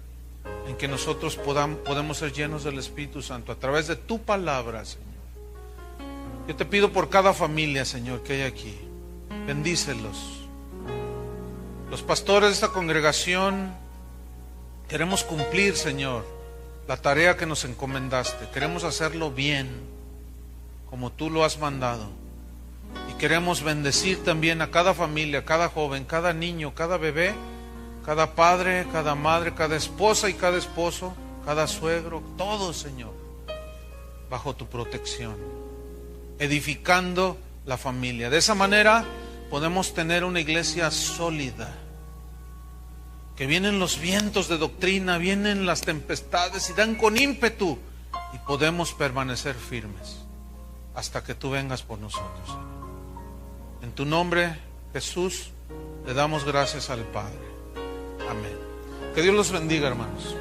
A: en que nosotros podemos ser llenos del Espíritu Santo, a través de tu palabra, Señor. Yo te pido por cada familia, Señor, que hay aquí. Bendícelos. Los pastores de esta congregación queremos cumplir, Señor, la tarea que nos encomendaste. Queremos hacerlo bien, como tú lo has mandado. Y queremos bendecir también a cada familia, cada joven, cada niño, cada bebé, cada padre, cada madre, cada esposa y cada esposo, cada suegro, todos, Señor, bajo tu protección, edificando la familia. De esa manera podemos tener una iglesia sólida, que vienen los vientos de doctrina, vienen las tempestades y dan con ímpetu, y podemos permanecer firmes hasta que tú vengas por nosotros, Señor. En tu nombre, Jesús, le damos gracias al Padre. Amén. Que Dios los bendiga, hermanos.